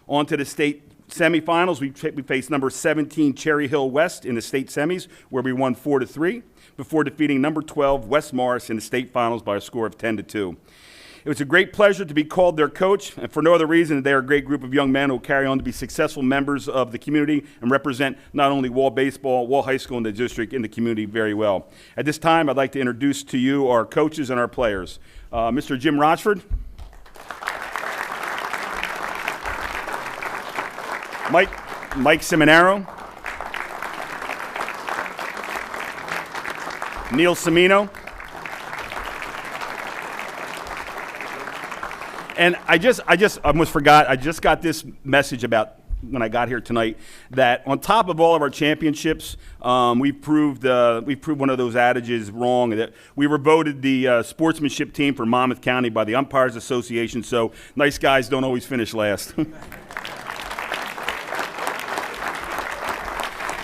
On to the state semifinals, we faced number 17 Cherry Hill West in the state semis, where we won 4-3, before defeating number 12 West Morris in the state finals by a score of 10-2. It was a great pleasure to be called their coach, and for no other reason than they are a great group of young men who will carry on to be successful members of the community and represent not only Wall baseball, Wall High School, and the district and the community very well. At this time, I'd like to introduce to you our coaches and our players. Mr. Jim Rochford. Mike Seminaro, Neil Semino, and I almost forgot. I just got this message about when I got here tonight that on top of all of our championships, we've proved one of those adages wrong. That we were voted the sportsmanship team for Monmouth County by the Umpires Association. So nice guys don't always finish last.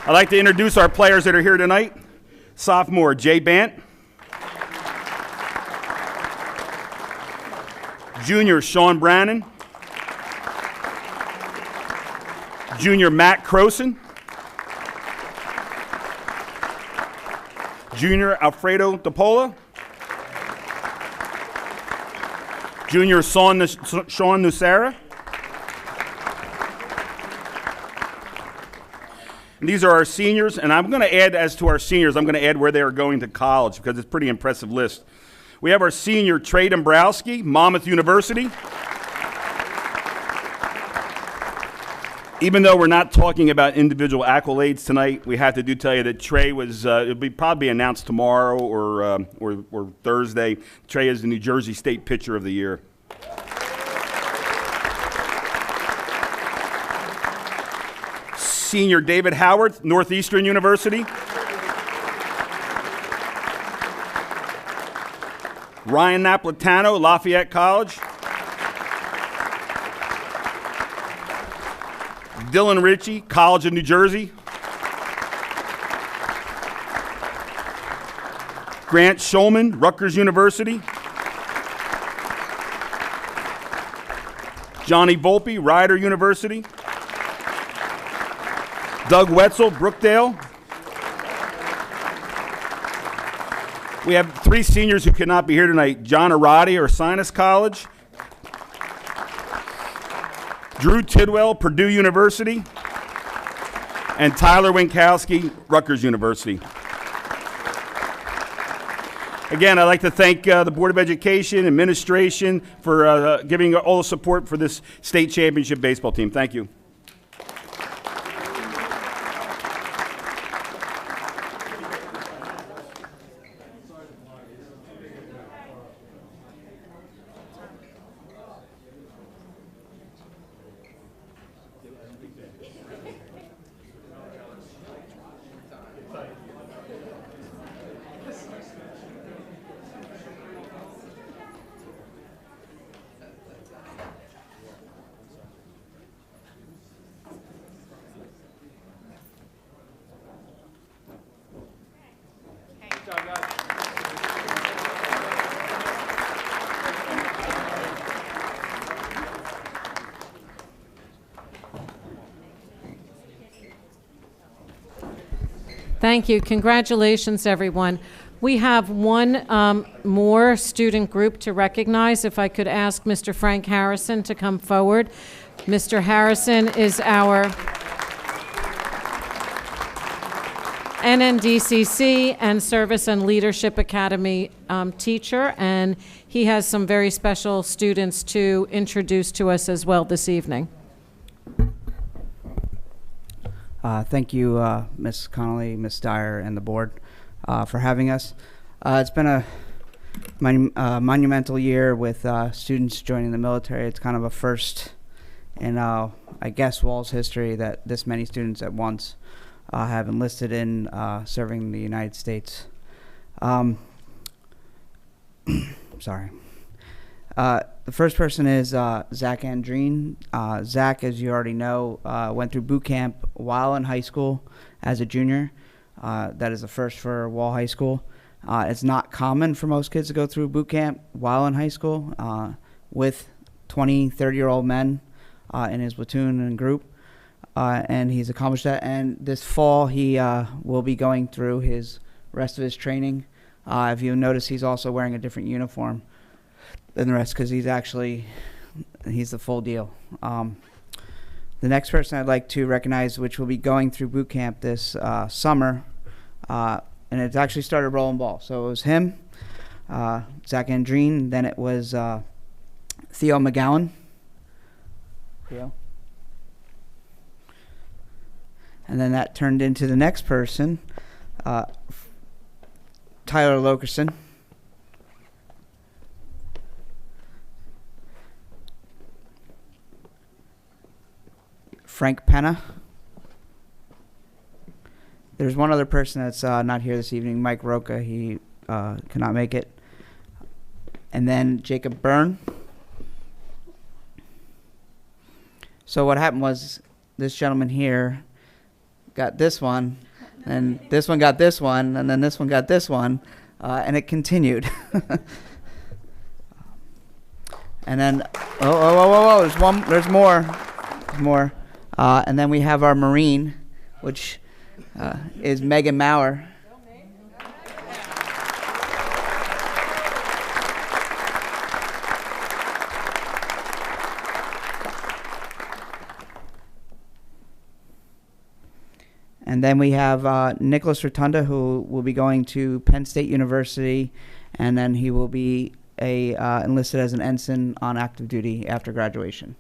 I'd like to introduce our players that are here tonight. Sophomore Jay Bant. Junior Sean Brannon. Junior Matt Croson. Junior Alfredo DePola. Junior Sean Nussera. And these are our seniors, and I'm going to add, as to our seniors, I'm going to add where they are going to college because it's a pretty impressive list. We have our senior, Trey Dombrowski, Monmouth University. Even though we're not talking about individual accolades tonight, we have to tell you that Trey was, it'll be probably announced tomorrow or Thursday. Trey is the New Jersey State Pitcher of the Year. Senior David Howard, Northeastern University. Ryan Napolitano, Lafayette College. Dylan Ritchie, College of New Jersey. Grant Schulman, Rutgers University. Johnny Volpe, Rider University. Doug Wetzel, Brookdale. We have three seniors who cannot be here tonight. John Arati, Ursinus College. Drew Tidwell, Purdue University. And Tyler Winkowski, Rutgers University. Again, I'd like to thank the Board of Education, administration for giving all the support for this state championship baseball team. Thank you. Thank you. Congratulations, everyone. We have one more student group to recognize. If I could ask Mr. Frank Harrison to come forward. Mr. Harrison is our NNDCC and Service and Leadership Academy teacher, and he has some very special students to introduce to us as well this evening. Thank you, Ms. Connolly, Ms. Dyer, and the board for having us. It's been a monumental year with students joining the military. It's kind of a first in, I guess, Walsh history that this many students at once have enlisted in serving the United States. Sorry. The first person is Zach Andreen. Zach, as you already know, went through boot camp while in high school as a junior. That is a first for Wall High School. It's not common for most kids to go through boot camp while in high school with 20, 30-year-old men in his platoon and group. And he's accomplished that. And this fall, he will be going through his rest of his training. If you notice, he's also wearing a different uniform than the rest because he's the full deal. The next person I'd like to recognize, which will be going through boot camp this summer, and it's actually started rolling ball. So it was him, Zach Andreen, then it was Theo McGowan. Theo. And then that turned into the next person, Tyler Lokerson. Frank Penna. There's one other person that's not here this evening, Mike Roca. He cannot make it. And then Jacob Byrne. So what happened was this gentleman here got this one, and this one got this one, and then this one got this one, and it continued. And then, there's more. And then we have our Marine, which is Megan Maurer. And then we have Nicholas Rotunda, who will be going to Penn State University, and then he will be enlisted as an ensign on active duty after graduation.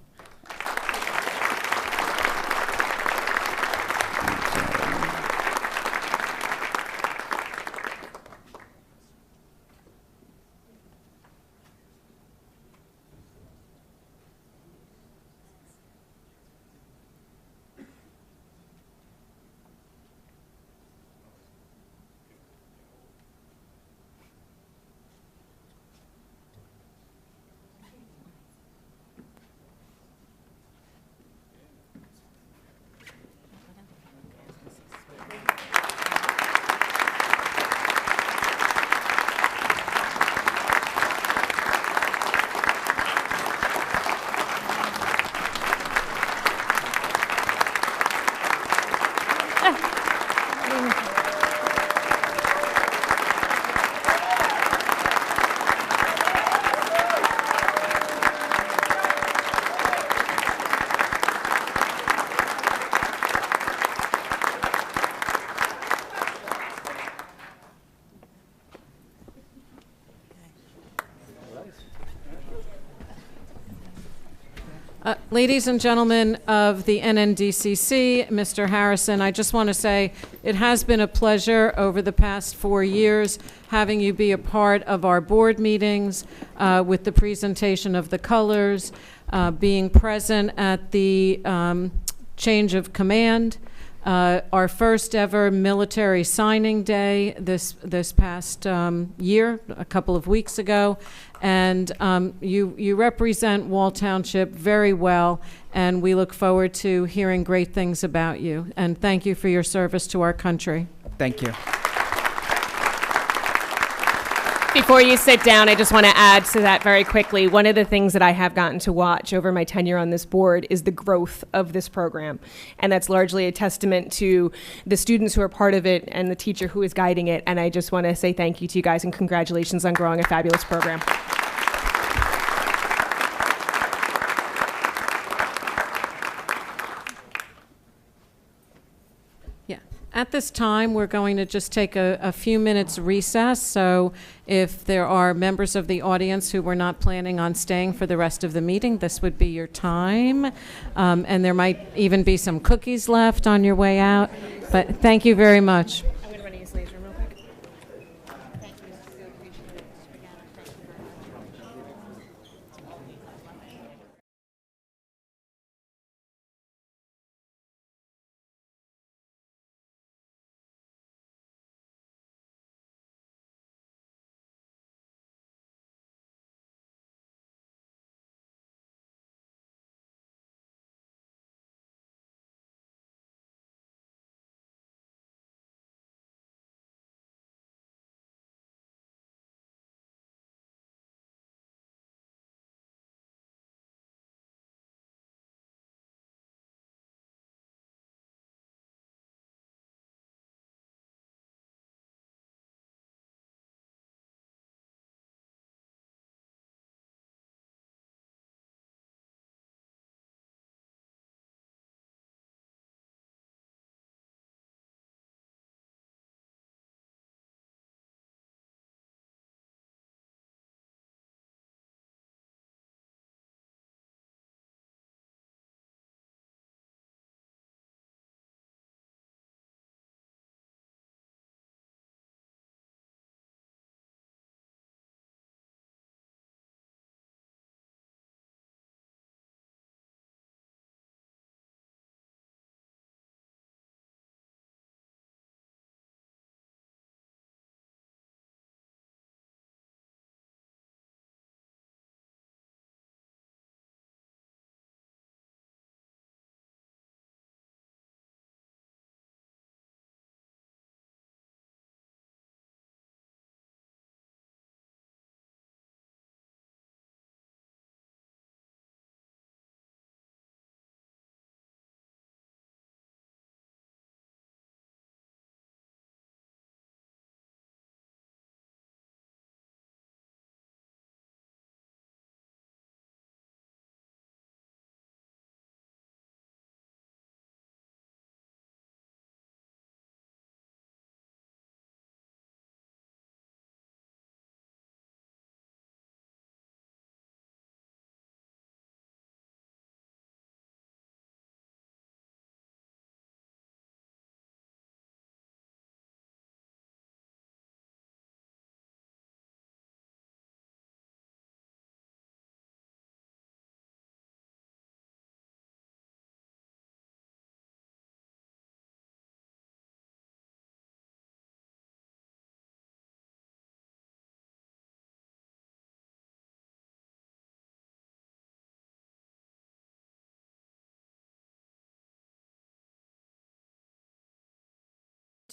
Ladies and gentlemen of the NNDCC, Mr. Harrison, I just want to say it has been a pleasure over the past 4 years having you be a part of our board meetings with the presentation of the colors, being present at the change of command, our first ever military signing day this past year, a couple of weeks ago. And you represent Wall Township very well, and we look forward to hearing great things about you. And thank you for your service to our country. Thank you. Before you sit down, I just want to add to that very quickly. One of the things that I have gotten to watch over my tenure on this board is the growth of this program. And that's largely a testament to the students who are part of it and the teacher who is guiding it. And I just want to say thank you to you guys and congratulations on growing a fabulous program. At this time, we're going to just take a few minutes recess. So if there are members of the audience who were not planning on staying for the rest of the meeting, this would be your time. And there might even be some cookies left on your way out. But thank you very much. I'm going to run to use laser real quick.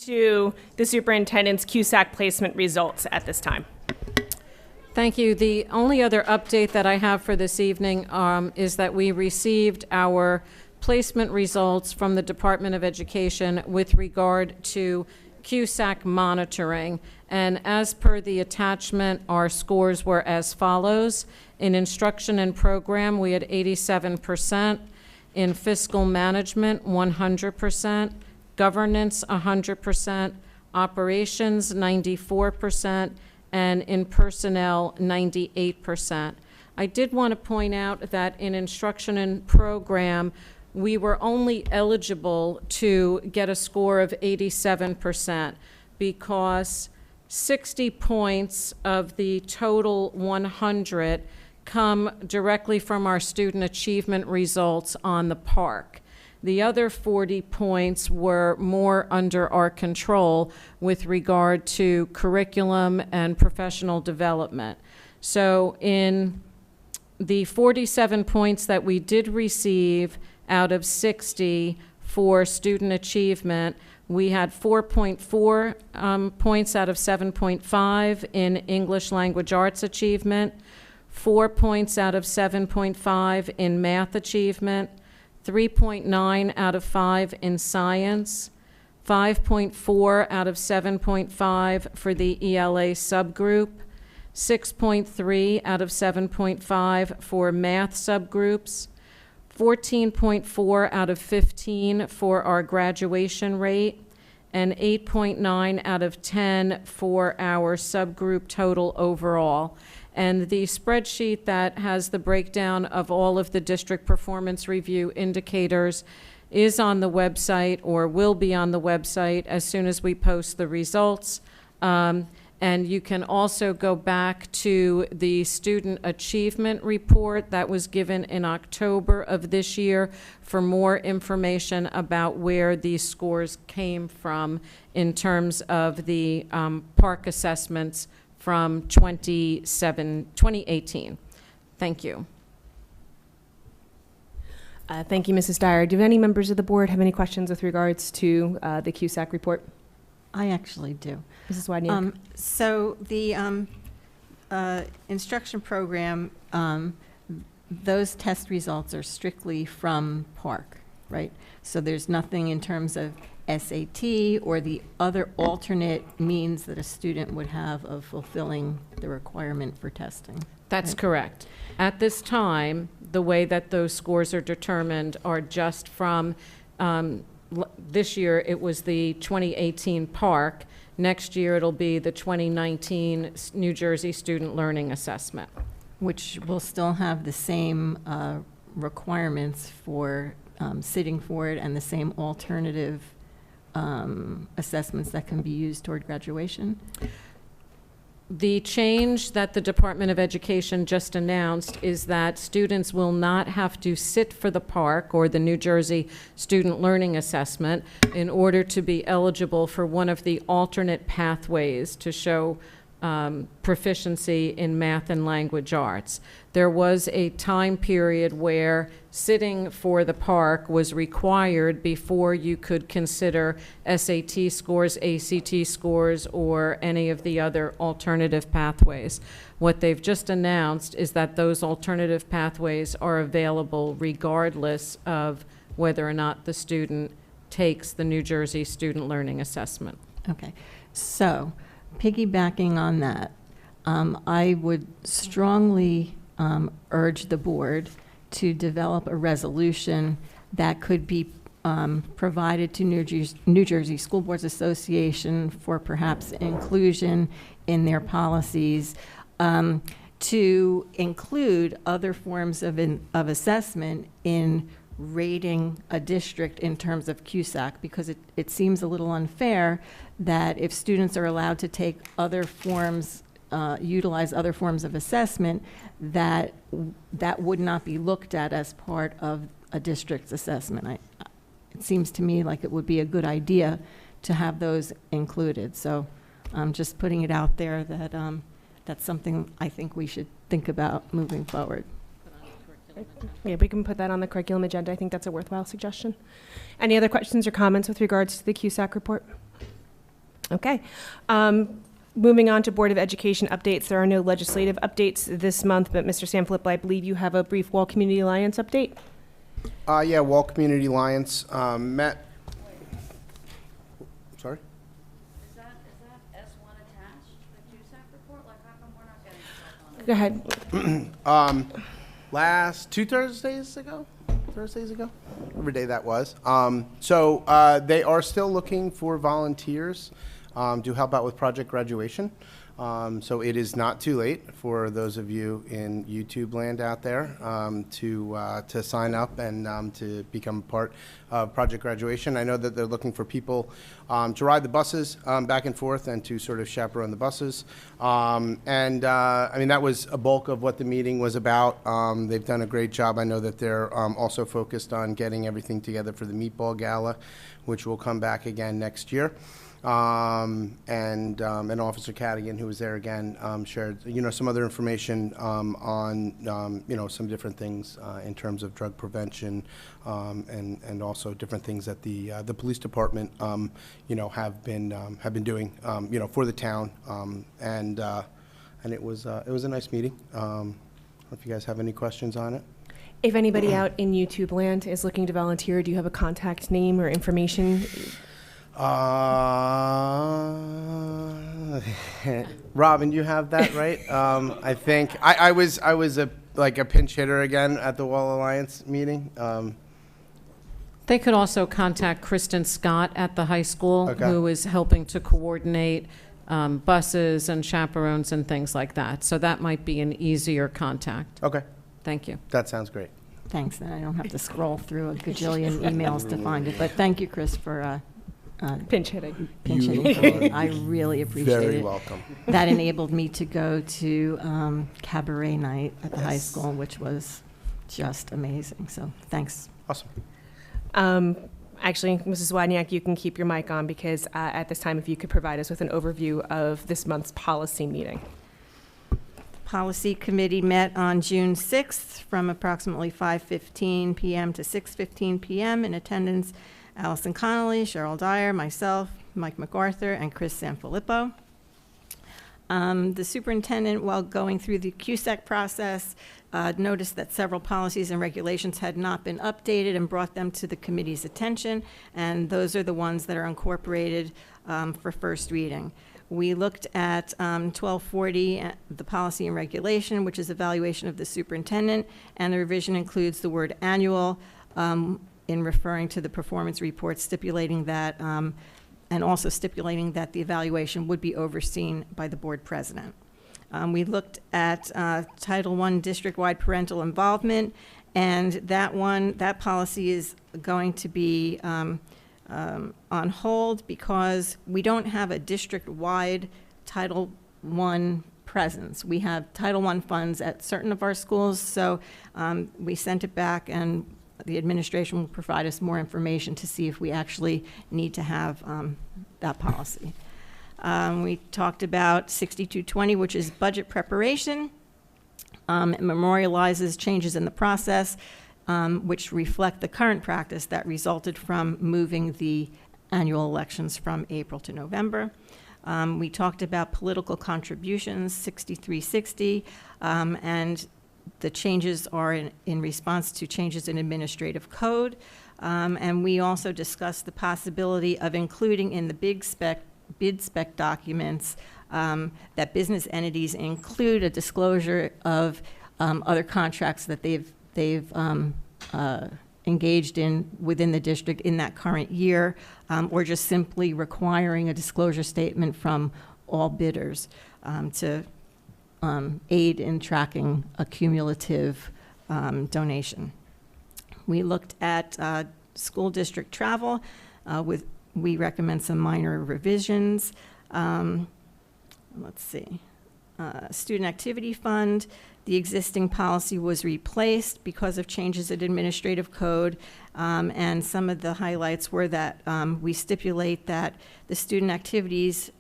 To the superintendent's Cusack placement results at this time. Thank you. The only other update that I have for this evening is that we received our placement results from the Department of Education with regard to Cusack monitoring. And as per the attachment, our scores were as follows. In instruction and program, we had 87%. In fiscal management, 100%. Governance, 100%, operations, 94%, and in personnel, 98%. I did want to point out that in instruction and program, we were only eligible to get a score of 87% because 60 points of the total 100 come directly from our student achievement results on the park. The other 40 points were more under our control with regard to curriculum and professional development. So in the 47 points that we did receive out of 60, for student achievement, we had 4.4 points out of 7.5 in English language arts achievement, 4 points out of 7.5 in math achievement, 3.9 out of 5 in science, 5.4 out of 7.5 for the ELA subgroup, 6.3 out of 7.5 for math subgroups, 14.4 out of 15 for our graduation rate, and 8.9 out of 10 for our subgroup total overall. And the spreadsheet that has the breakdown of all of the district performance review indicators is on the website, or will be on the website as soon as we post the results. And you can also go back to the student achievement report that was given in October of this year for more information about where these scores came from in terms of the park assessments from 2018. Thank you. Thank you, Mrs. Dyer. Do any members of the board have any questions with regards to the Cusack report? I actually do. Mrs. Wadniak. So the instruction program, those test results are strictly from Park, right? So there's nothing in terms of SAT or the other alternate means that a student would have of fulfilling the requirement for testing. That's correct. At this time, the way that those scores are determined are just from, this year it was the 2018 Park. Next year it'll be the 2019 New Jersey Student Learning Assessment. Which will still have the same requirements for sitting for it and the same alternative assessments that can be used toward graduation? The change that the Department of Education just announced is that students will not have to sit for the Park or the New Jersey Student Learning Assessment in order to be eligible for one of the alternate pathways to show proficiency in math and language arts. There was a time period where sitting for the Park was required before you could consider SAT scores, ACT scores, or any of the other alternative pathways. What they've just announced is that those alternative pathways are available regardless of whether or not the student takes the New Jersey Student Learning Assessment. Okay, so piggybacking on that, I would strongly urge the board to develop a resolution that could be provided to New Jersey School Boards Association for perhaps inclusion in their policies to include other forms of assessment in rating a district in terms of Cusack, because it seems a little unfair that if students are allowed to take other forms, utilize other forms of assessment, that would not be looked at as part of a district's assessment. It seems to me like it would be a good idea to have those included. So I'm just putting it out there that that's something I think we should think about moving forward. Yeah, we can put that on the curriculum agenda. I think that's a worthwhile suggestion. Any other questions or comments with regards to the Cusack report? Okay. Moving on to Board of Education updates. There are no legislative updates this month, but Mr. Sanfilippo, I believe you have a brief Wall Community Alliance update. Yeah, Wall Community Alliance met. Sorry? Is that S1 attached to the Cusack report? Like, how come we're not getting stuff on it? Go ahead. Last 2 Thursdays ago, whatever day that was. So they are still looking for volunteers to help out with Project Graduation. So it is not too late for those of you in YouTube land out there to sign up and to become part of Project Graduation. I know that they're looking for people to ride the buses back and forth and to sort of chaperone the buses. I mean, that was a bulk of what the meeting was about. They've done a great job. I know that they're also focused on getting everything together for the Meatball Gala, which will come back again next year. and Officer Cadigan, who was there again, shared, some other information on, some different things in terms of drug prevention, and also different things that the police department, have been doing, for the town, and it was a nice meeting. I don't know if you guys have any questions on it. If anybody out in YouTube land is looking to volunteer, do you have a contact name or information? Robin, you have that, right? I think I was a pinch hitter again at the Wall Alliance meeting. They could also contact Kristen Scott at the high school, Okay. who is helping to coordinate buses and chaperones and things like that. So that might be an easier contact. Okay. Thank you. That sounds great. Thanks, then I don't have to scroll through a gajillion emails to find it. But thank you, Chris, for pinch hitting. Pinch You hitting. are I really appreciate it. very welcome. That enabled me to go to cabaret night at the high school, which was just amazing. So thanks. Awesome. Actually, Mrs. Wadniak, you can keep your mic on because at this time, if you could provide us with an overview of this month's policy meeting. Policy Committee met on June 6th from approximately 5:15 p.m. to 6:15 p.m. In attendance, Allison Connolly, Cheryl Dyer, myself, Mike MacArthur, and Chris Sanfilippo. The superintendent, while going through the Cusack process, noticed that several policies and regulations had not been updated and brought them to the committee's attention, and those are the ones that are incorporated for first reading. We looked at 1240, the policy and regulation, which is evaluation of the superintendent, and the revision includes the word annual in referring to the performance report, stipulating that, and also stipulating that the evaluation would be overseen by the board president. We looked at Title I district-wide parental involvement, and that policy is going to be on hold because we don't have a district-wide Title I presence. We have Title I funds at certain of our schools, so we sent it back, and the administration will provide us more information to see if we actually need to have that policy. We talked about 6220, which is budget preparation. It memorializes changes in the process, which reflect the current practice that resulted from moving the annual elections from April to November. We talked about political contributions, 6360, and the changes are in response to changes in administrative code. And we also discussed the possibility of including in the bid spec documents that business entities include a disclosure of other contracts that they've engaged in within the district in that current year, or just simply requiring a disclosure statement from all bidders to aid in tracking a cumulative donation. We looked at school district travel. We recommend some minor revisions. Let's see. Student activity fund. The existing policy was replaced because of changes in administrative code, and some of the highlights were that we stipulate that the student activities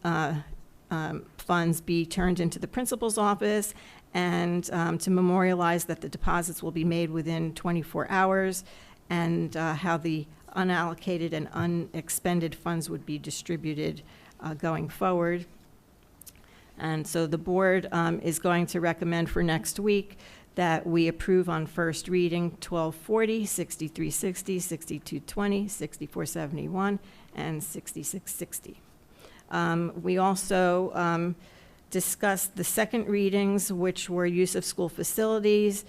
funds be turned into the principal's office, and to memorialize that the deposits will be made within 24 hours, and how the unallocated and unexpended funds would be distributed going forward. And so the board is going to recommend for next week that we approve on first reading 1240, 6360, 6220, 6471, and 6660. We also discussed the second readings, which were use of school facilities,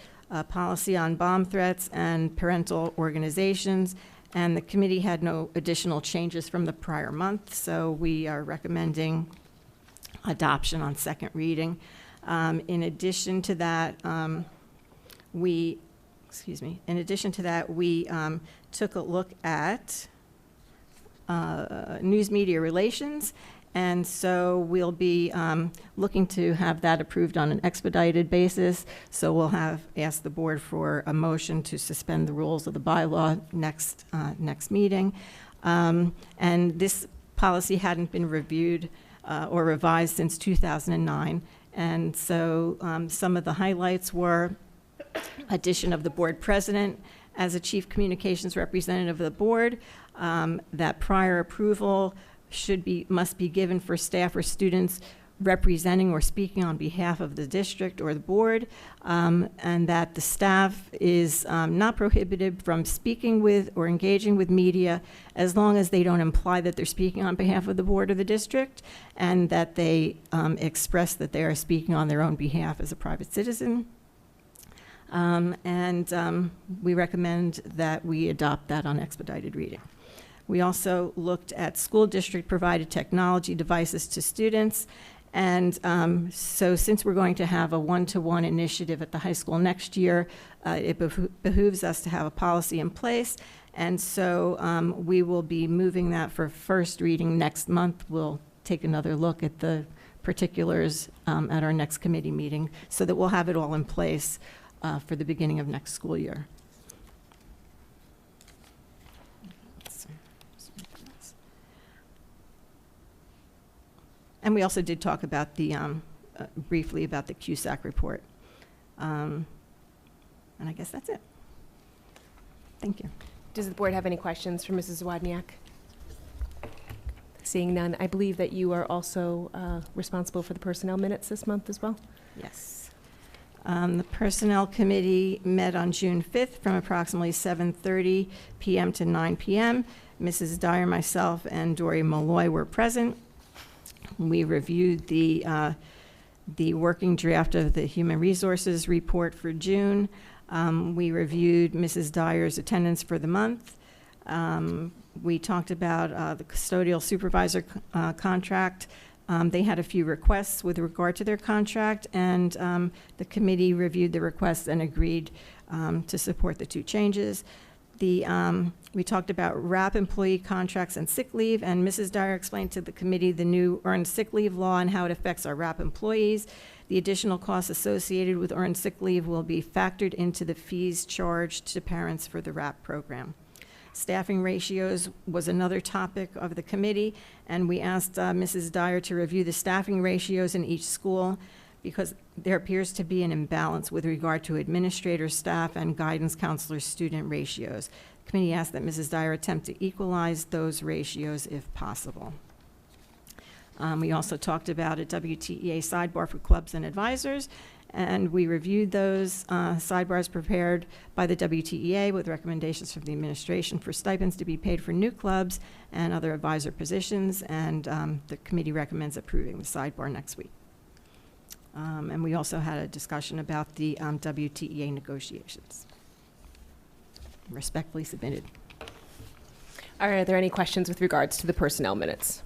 policy on bomb threats, and parental organizations. And the committee had no additional changes from the prior month, so we are recommending adoption on second reading. In addition to that, we took a look at news media relations, and so we'll be looking to have that approved on an expedited basis. So we'll ask the board for a motion to suspend the rules of the bylaw next meeting. And this policy hadn't been reviewed or revised since 2009. And so some of the highlights were addition of the board president as a chief communications representative of the board, that prior approval must be given for staff or students representing or speaking on behalf of the district or the board, and that the staff is not prohibited from speaking with or engaging with media as long as they don't imply that they're speaking on behalf of the board or the district, and that they express that they are speaking on their own behalf as a private citizen. We recommend that we adopt that on expedited reading. We also looked at school district provided technology devices to students. And so since we're going to have a one-to-one initiative at the high school next year, it behooves us to have a policy in place. And so we will be moving that for first reading next month. We'll take another look at the particulars at our next committee meeting so that we'll have it all in place for the beginning of next school year. And we also did talk about the, briefly about the Cusack report. And I guess that's it. Thank you. Does the board have any questions for Mrs. Wodniak? Seeing none, I believe that you are also responsible for the personnel minutes this month as well? Yes. The Personnel Committee met on June 5th from approximately 7:30 p.m. to 9 p.m. Mrs. Dyer, myself, and Dory Malloy were present. We reviewed the working draft of the Human Resources report for June. We reviewed Mrs. Dyer's attendance for the month. We talked about the custodial supervisor contract. They had a few requests with regard to their contract, and the committee reviewed the requests and agreed to support the two changes. We talked about RAP employee contracts and sick leave, and Mrs. Dyer explained to the committee the new earned sick leave law and how it affects our RAP employees. The additional costs associated with earned sick leave will be factored into the fees charged to parents for the RAP program. Staffing ratios was another topic of the committee, and we asked Mrs. Dyer to review the staffing ratios in each school because there appears to be an imbalance with regard to administrator staff and guidance counselor student ratios. The committee asked that Mrs. Dyer attempt to equalize those ratios if possible. We also talked about a WTEA sidebar for clubs and advisors, and we reviewed those sidebars prepared by the WTEA with recommendations from the administration for stipends to be paid for new clubs and other advisor positions, and the committee recommends approving the sidebar next week. And we also had a discussion about the WTEA negotiations. Respectfully submitted. Are there any questions with regards to the personnel minutes?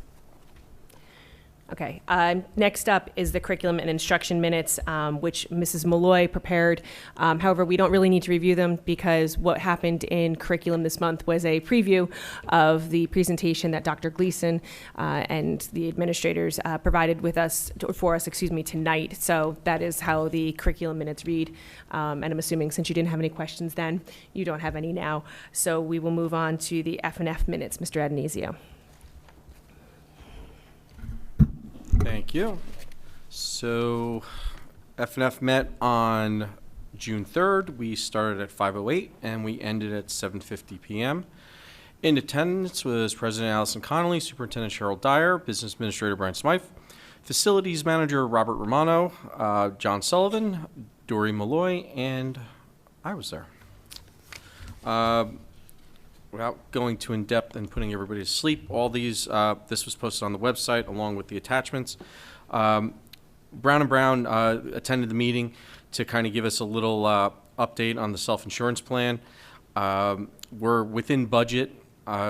Okay, next up is the curriculum and instruction minutes, which Mrs. Malloy prepared. However, we don't really need to review them because what happened in curriculum this month was a preview of the presentation that Dr. Gleason and the administrators provided for us tonight. So that is how the curriculum minutes read. And I'm assuming since you didn't have any questions then, you don't have any now. So we will move on to the F&F minutes. Mr. Adonisio. Thank you. So F&F met on June 3rd. We started at 5:08 and we ended at 7:50 p.m. In attendance was President Allison Connolly, Superintendent Cheryl Dyer, Business Administrator Brian Smythe, Facilities Manager Robert Romano, John Sullivan, Dory Malloy, and I was there. Without going too in-depth and putting everybody to sleep, all these, this was posted on the website along with the attachments. Brown & Brown attended the meeting to kind of give us a little update on the self-insurance plan. We're within budget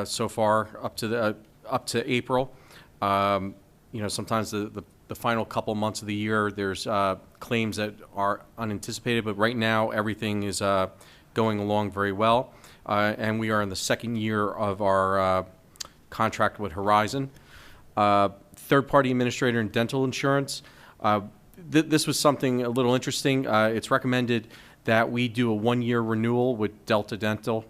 so far up to April. You know, sometimes the final couple months of the year, there's claims that are unanticipated, but right now everything is going along very well. And we are in the second year of our contract with Horizon. Third-party administrator and dental insurance. This was something a little interesting. It's recommended that we do a one-year renewal with Delta Dental.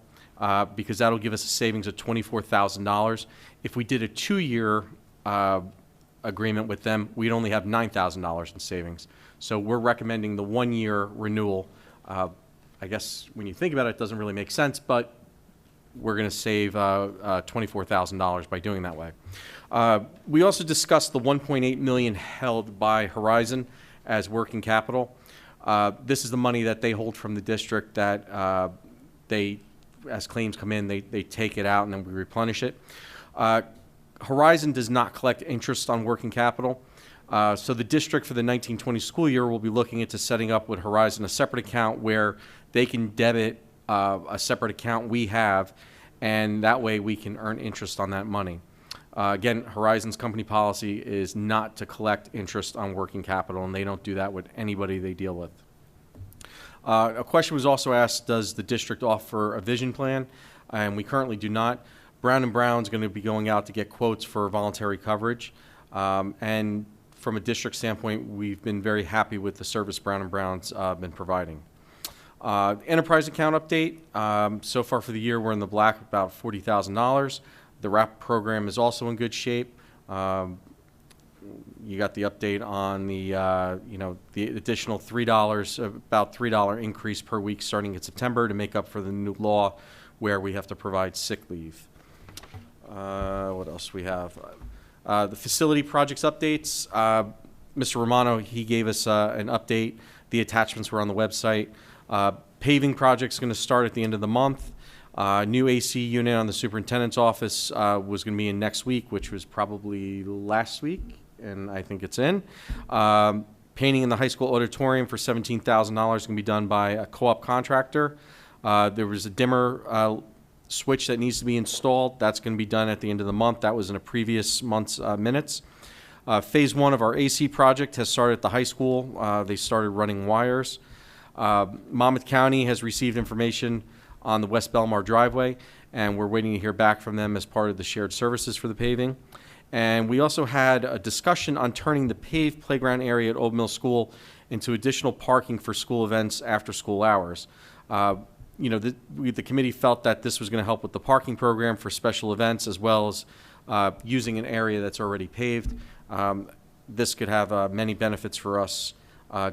because that'll give us a savings of $24,000. If we did a 2-year agreement with them, we'd only have $9,000 in savings. So we're recommending the 1-year renewal. I guess when you think about it, it doesn't really make sense, but we're going to save $24,000 by doing that way. We also discussed the $1.8 million held by Horizon as working capital. This is the money that they hold from the district that as claims come in, they take it out and then we replenish it. Horizon does not collect interest on working capital. So the district for the 1920 school year will be looking into setting up with Horizon a separate account where they can debit a separate account we have, and that way we can earn interest on that money. Again, Horizon's company policy is not to collect interest on working capital, and they don't do that with anybody they deal with. A question was also asked, does the district offer a vision plan? And we currently do not. Brown & Brown's going to be going out to get quotes for voluntary coverage. And from a district standpoint, we've been very happy with the service Brown & Brown's been providing. Enterprise account update. So far for the year, we're in the black about $40,000. The RAP program is also in good shape. You got the update on the the additional $3, about $3 increase per week starting in September to make up for the new law where we have to provide sick leave. What else we have? The facility projects updates. Mr. Romano, he gave us an update. The attachments were on the website. Paving project's going to start at the end of the month. New AC unit on the superintendent's office was going to be in next week, which was probably last week, and I think it's in. Painting in the high school auditorium for $17,000 can be done by a co-op contractor. There was a dimmer switch that needs to be installed. That's going to be done at the end of the month. That was in a previous month's minutes. Phase 1 of our AC project has started at the high school. They started running wires. Monmouth County has received information on the West Belmar driveway, and we're waiting to hear back from them as part of the shared services for the paving. And we also had a discussion on turning the paved playground area at Old Mill School into additional parking for school events after school hours. The committee felt that this was going to help with the parking program for special events as well as using an area that's already paved. This could have many benefits for us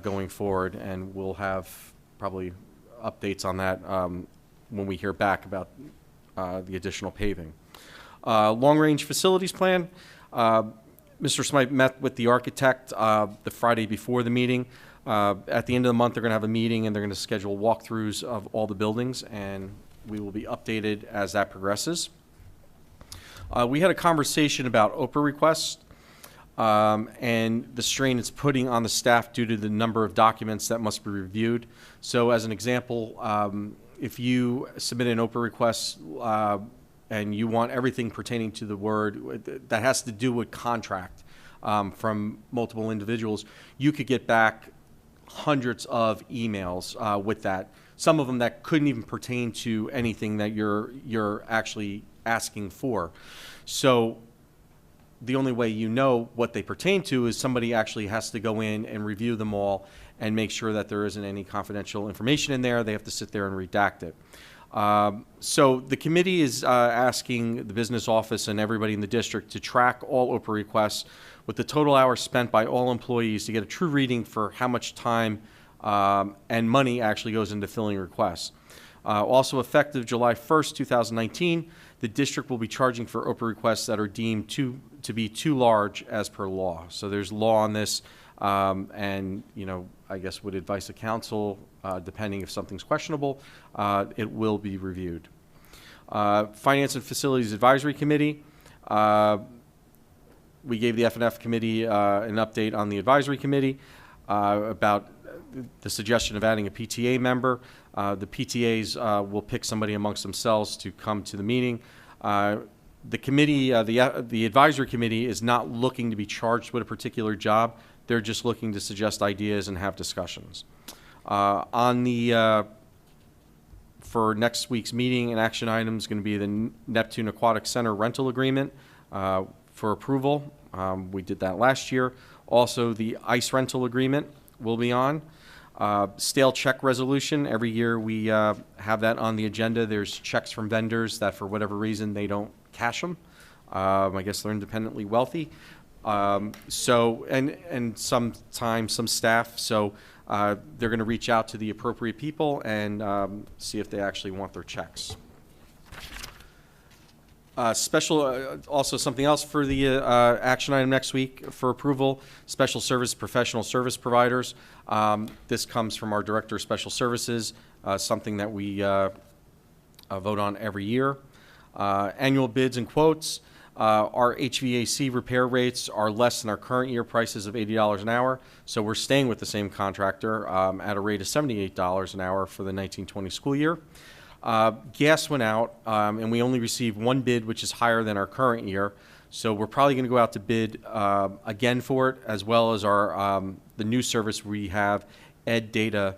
going forward, and we'll have probably updates on that when we hear back about the additional paving. Long-range facilities plan. Mr. Schmitt met with the architect the Friday before the meeting. At the end of the month, they're going to have a meeting, and they're going to schedule walkthroughs of all the buildings, and we will be updated as that progresses. We had a conversation about OPRA requests and the strain it's putting on the staff due to the number of documents that must be reviewed. So as an example, if you submit an OPRA request and you want everything pertaining to the word that has to do with contract from multiple individuals, you could get back hundreds of emails with that. Some of them that couldn't even pertain to anything that you're actually asking for. So the only way you know what they pertain to is somebody actually has to go in and review them all and make sure that there isn't any confidential information in there. They have to sit there and redact it. So the committee is asking the business office and everybody in the district to track all OPRA requests with the total hours spent by all employees to get a true reading for how much time and money actually goes into filling requests. Also effective July 1st, 2019, the district will be charging for OPRA requests that are deemed to be too large as per law. So there's law on this, and I guess would advise the council, depending if something's questionable, it will be reviewed. Finance and Facilities Advisory Committee. We gave the F&F committee an update on the advisory committee about the suggestion of adding a PTA member. The PTAs will pick somebody amongst themselves to come to the meeting. The committee, the advisory committee, is not looking to be charged with a particular job. They're just looking to suggest ideas and have discussions. On the for next week's meeting, an action item is going to be the Neptune Aquatic Center rental agreement for approval. We did that last year. Also, the ice rental agreement will be on. Stale check resolution. Every year we have that on the agenda. There's checks from vendors that for whatever reason they don't cash them. I guess they're independently wealthy. So, and sometimes some staff, so they're going to reach out to the appropriate people and see if they actually want their checks. Also something else for the action item next week for approval, special service professional service providers. This comes from our Director of Special Services, something that we vote on every year. Annual bids and quotes. Our HVAC repair rates are less than our current year prices of $80 an hour, so we're staying with the same contractor at a rate of $78 an hour for the 1920 school year. Gas went out, and we only received one bid, which is higher than our current year, so we're probably going to go out to bid again for it, as well as our the new service we have, Ed Data,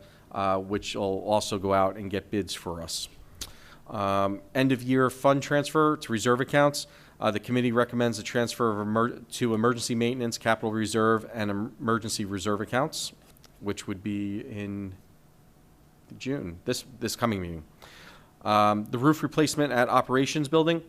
which will also go out and get bids for us. End of year fund transfer to reserve accounts. The committee recommends the transfer of to emergency maintenance, capital reserve, and emergency reserve accounts, which would be in June, this coming meeting. The roof replacement at operations building,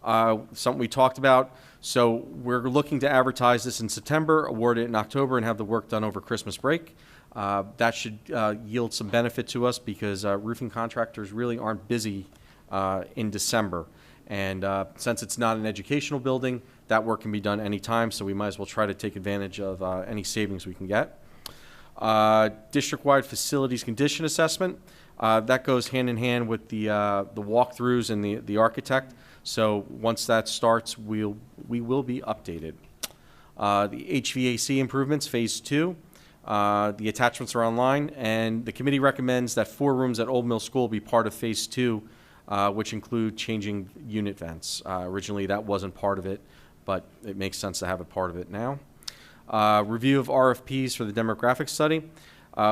something we talked about. So we're looking to advertise this in September, award it in October, and have the work done over Christmas break. That should yield some benefit to us because roofing contractors really aren't busy in December. And since it's not an educational building, that work can be done anytime, so we might as well try to take advantage of any savings we can get. District-wide facilities condition assessment. That goes hand in hand with the walkthroughs and the architect. So once that starts, we will be updated. The HVAC improvements, phase 2. The attachments are online, and the committee recommends that 4 rooms at Old Mill School be part of phase 2, which include changing unit vents. Originally, that wasn't part of it, but it makes sense to have it part of it now. Review of RFPs for the demographic study.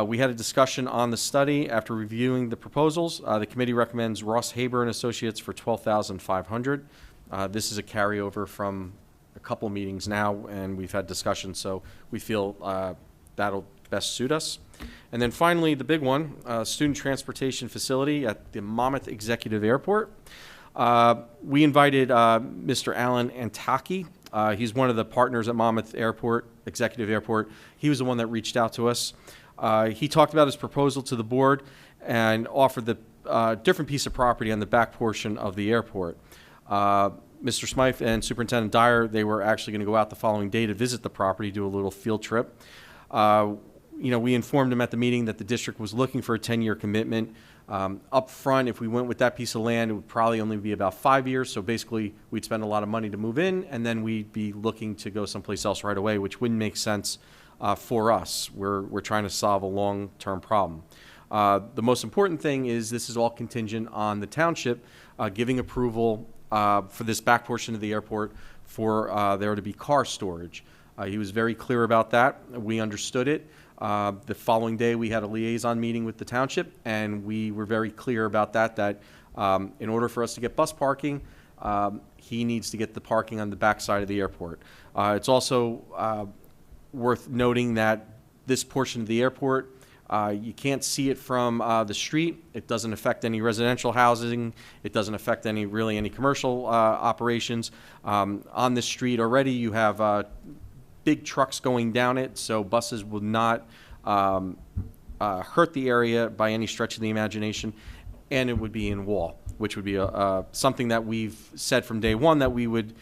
We had a discussion on the study. After reviewing the proposals, the committee recommends Ross Haber and Associates for $12,500. This is a carryover from a couple meetings now, and we've had discussions, so we feel that'll best suit us. And then finally, the big one, student transportation facility at the Monmouth Executive Airport. We invited Mr. Alan Antaki. He's one of the partners at Monmouth Executive Airport. He was the one that reached out to us. He talked about his proposal to the board and offered the different piece of property on the back portion of the airport. Mr. Smythe and Superintendent Dyer, they were actually going to go out the following day to visit the property, do a little field trip. We informed him at the meeting that the district was looking for a 10-year commitment. Up front, if we went with that piece of land, it would probably only be about 5 years. So basically, we'd spend a lot of money to move in, and then we'd be looking to go someplace else right away, which wouldn't make sense for us. We're trying to solve a long-term problem. The most important thing is this is all contingent on the township giving approval for this back portion of the airport for there to be car storage. He was very clear about that. We understood it. The following day, we had a liaison meeting with the township, and we were very clear about that in order for us to get bus parking, he needs to get the parking on the back side of the airport. It's also worth noting that this portion of the airport, you can't see it from the street. It doesn't affect any residential housing. It doesn't affect any commercial operations. On this street already, you have big trucks going down it, so buses will not hurt the area by any stretch of the imagination, and it would be in wall, which would be something that we've said from day one that we would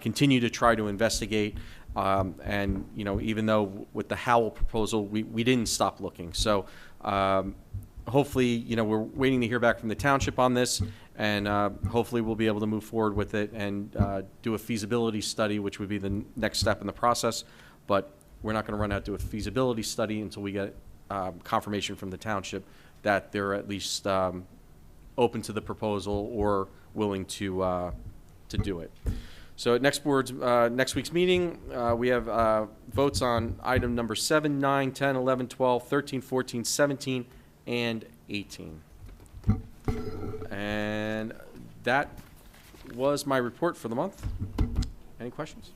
continue to try to investigate. And even though with the Howell proposal, we didn't stop looking. So hopefully, we're waiting to hear back from the township on this, and hopefully we'll be able to move forward with it and do a feasibility study, which would be the next step in the process. But we're not going to run out to a feasibility study until we get confirmation from the township that they're at least open to the proposal or willing to do it. So at next week's meeting, we have votes on item number 7, 9, 10, 11, 12, 13, 14, 17, and 18. And that was my report for the month. Any questions?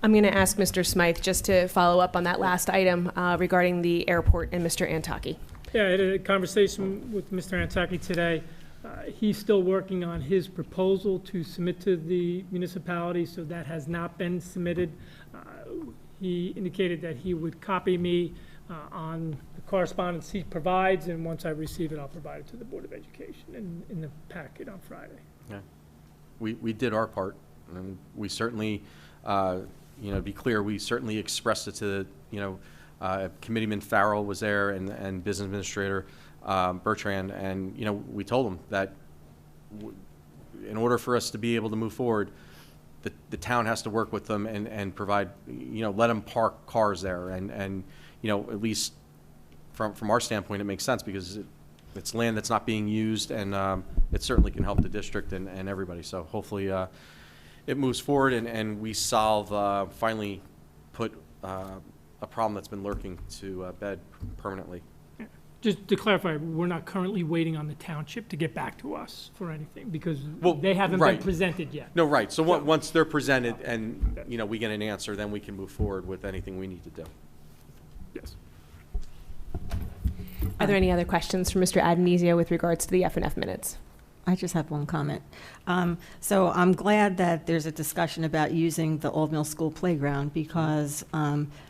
I'm going to ask Mr. Smythe just to follow up on that last item regarding the airport and Mr. Antaki. Yeah, I had a conversation with Mr. Antaki today. He's still working on his proposal to submit to the municipality, so that has not been submitted. He indicated that he would copy me on the correspondence he provides, and once I receive it, I'll provide it to the Board of Education in the packet on Friday. Yeah. We did our part, and we certainly, be clear, we certainly expressed it to, Committeeman Farrell was there and Business Administrator Bertrand, and, we told them that in order for us to be able to move forward, the town has to work with them and provide, let them park cars there. And at least from our standpoint, it makes sense because it's land that's not being used, and it certainly can help the district and everybody. So hopefully it moves forward and we solve, finally put a problem that's been lurking to bed permanently. Just to clarify, we're not currently waiting on the township to get back to us for anything because they haven't been presented yet. No, right. So once they're presented and, we get an answer, then we can move forward with anything we need to do. Yes. Are there any other questions for Mr. Adonisio with regards to the F&F minutes? I just have one comment. So I'm glad that there's a discussion about using the Old Mill School playground because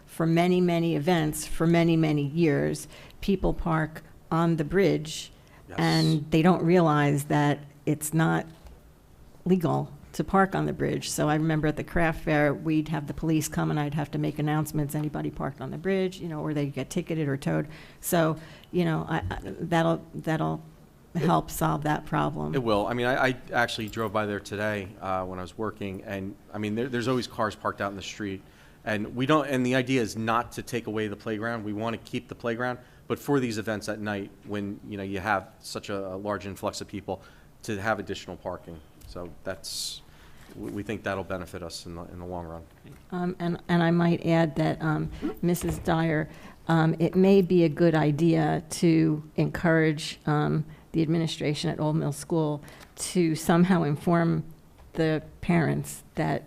for many, many events, for many, many years, people park on the bridge and they don't realize that it's not legal to park on the bridge. So I remember at the craft fair, we'd have the police come and I'd have to make announcements, anybody parked on the bridge, or they get ticketed or towed. So, that'll help solve that problem. It will. I mean, I actually drove by there today when I was working, and I mean, there's always cars parked out in the street, and we don't. And the idea is not to take away the playground. We want to keep the playground, but for these events at night, when you have such a large influx of people, to have additional parking. So we think that'll benefit us in the long run. And I might add that Mrs. Dyer, it may be a good idea to encourage the administration at Old Mill School to somehow inform the parents that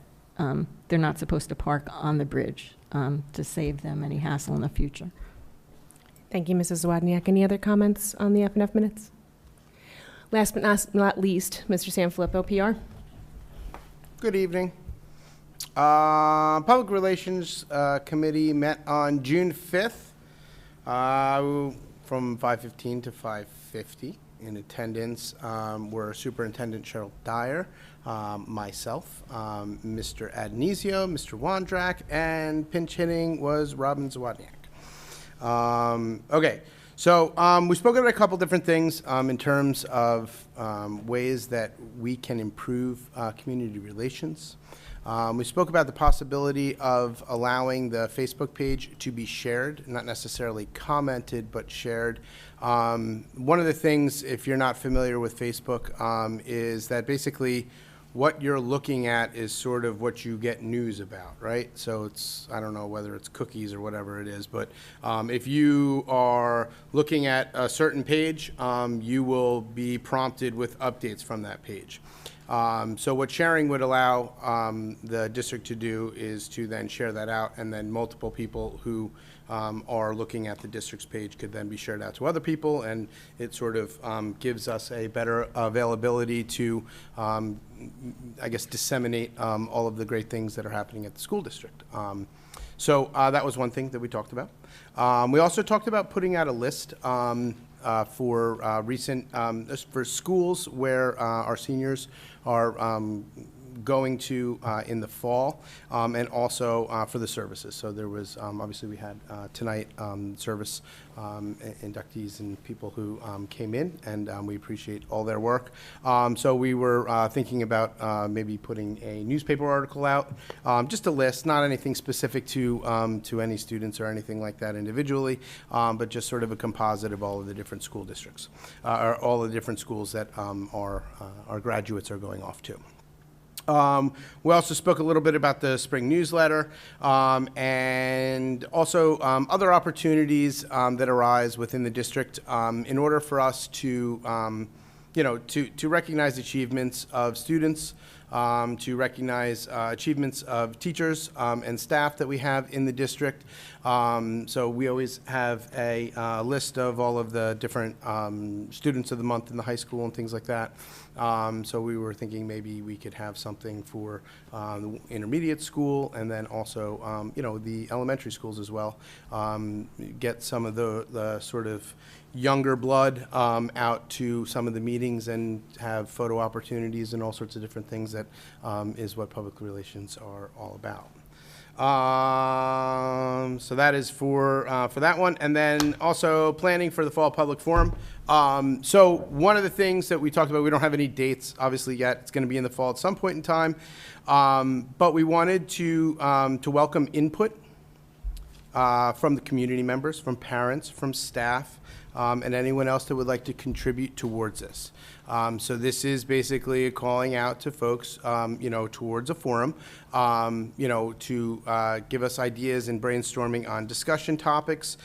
they're not supposed to park on the bridge to save them any hassle in the future. Thank you, Mrs. Zawodniak. Any other comments on the F&F minutes? Last but not least, Mr. Sanfilippo, PR. Good evening. Public Relations Committee met on June 5th from 5:15 to 5:50. In attendance were Superintendent Cheryl Dyer, myself, Mr. Adonisio, Mr. Wondrak, and pinch hitting was Robin Zawodniak. Okay, so we spoke about a couple different things in terms of ways that we can improve community relations. We spoke about the possibility of allowing the Facebook page to be shared, not necessarily commented, but shared. One of the things, if you're not familiar with Facebook, is that basically what you're looking at is sort of what you get news about, right? So it's, I don't know whether it's cookies or whatever it is, but if you are looking at a certain page, you will be prompted with updates from that page. So what sharing would allow the district to do is to then share that out, and then multiple people who are looking at the district's page could then be shared out to other people, and it sort of gives us a better availability to, I guess, disseminate all of the great things that are happening at the school district. So that was one thing that we talked about. We also talked about putting out a list for recent, for schools where our seniors are going to in the fall, and also for the services. So there was, obviously we had tonight service inductees and people who came in, and we appreciate all their work. So we were thinking about maybe putting a newspaper article out, just a list, not anything specific to any students or anything like that individually, but just sort of a composite of all of the different school districts, or all the different schools that our graduates are going off to. We also spoke a little bit about the spring newsletter, and also other opportunities that arise within the district in order for us to, to recognize achievements of students to recognize achievements of teachers and staff that we have in the district. So we always have a list of all of the different students of the month in the high school and things like that. So we were thinking maybe we could have something for the intermediate school and then also, you know, the elementary schools as well. Get some of the sort of younger blood out to some of the meetings and have photo opportunities and all sorts of different things that is what public relations are all about. So that is for that one, and then also planning for the fall public forum. So one of the things that we talked about, we don't have any dates obviously yet. It's going to be in the fall at some point in time, but we wanted to welcome input from the community members, from parents, from staff, and anyone else that would like to contribute towards this. So this is basically calling out to folks, you know, towards a forum, you know, to give us ideas and brainstorming on discussion topics,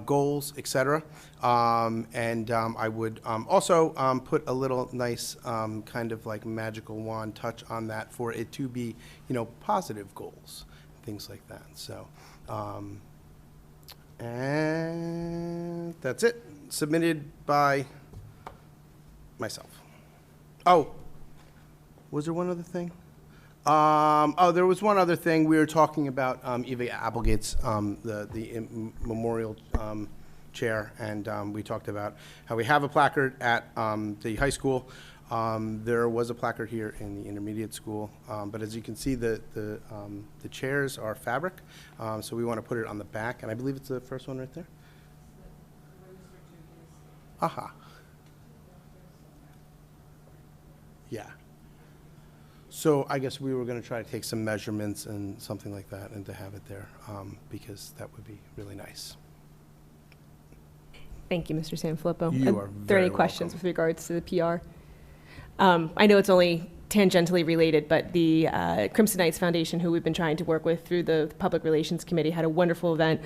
goals, etc. And I would also put a little nice kind of like magical wand touch on that for it to be, you know, positive goals, things like that. So, and that's it. Submitted by myself. Oh, was there one other thing? Oh, there was one other thing. We were talking about Eva Applegate's the memorial chair, and we talked about how we have a placard at the high school. There was a placard here in the intermediate school, but as you can see, the chairs are fabric, so we want to put it on the back, and I believe it's the first one right there. Aha. Yeah. So I guess we were going to try to take some measurements and something like that and to have it there because that would be really nice. Thank you, Mr. Sanfilippo. You are Are there any very questions welcome. with regards to the PR? I know it's only tangentially related, but the Crimson Knights Foundation, who we've been trying to work with through the Public Relations Committee, had a wonderful event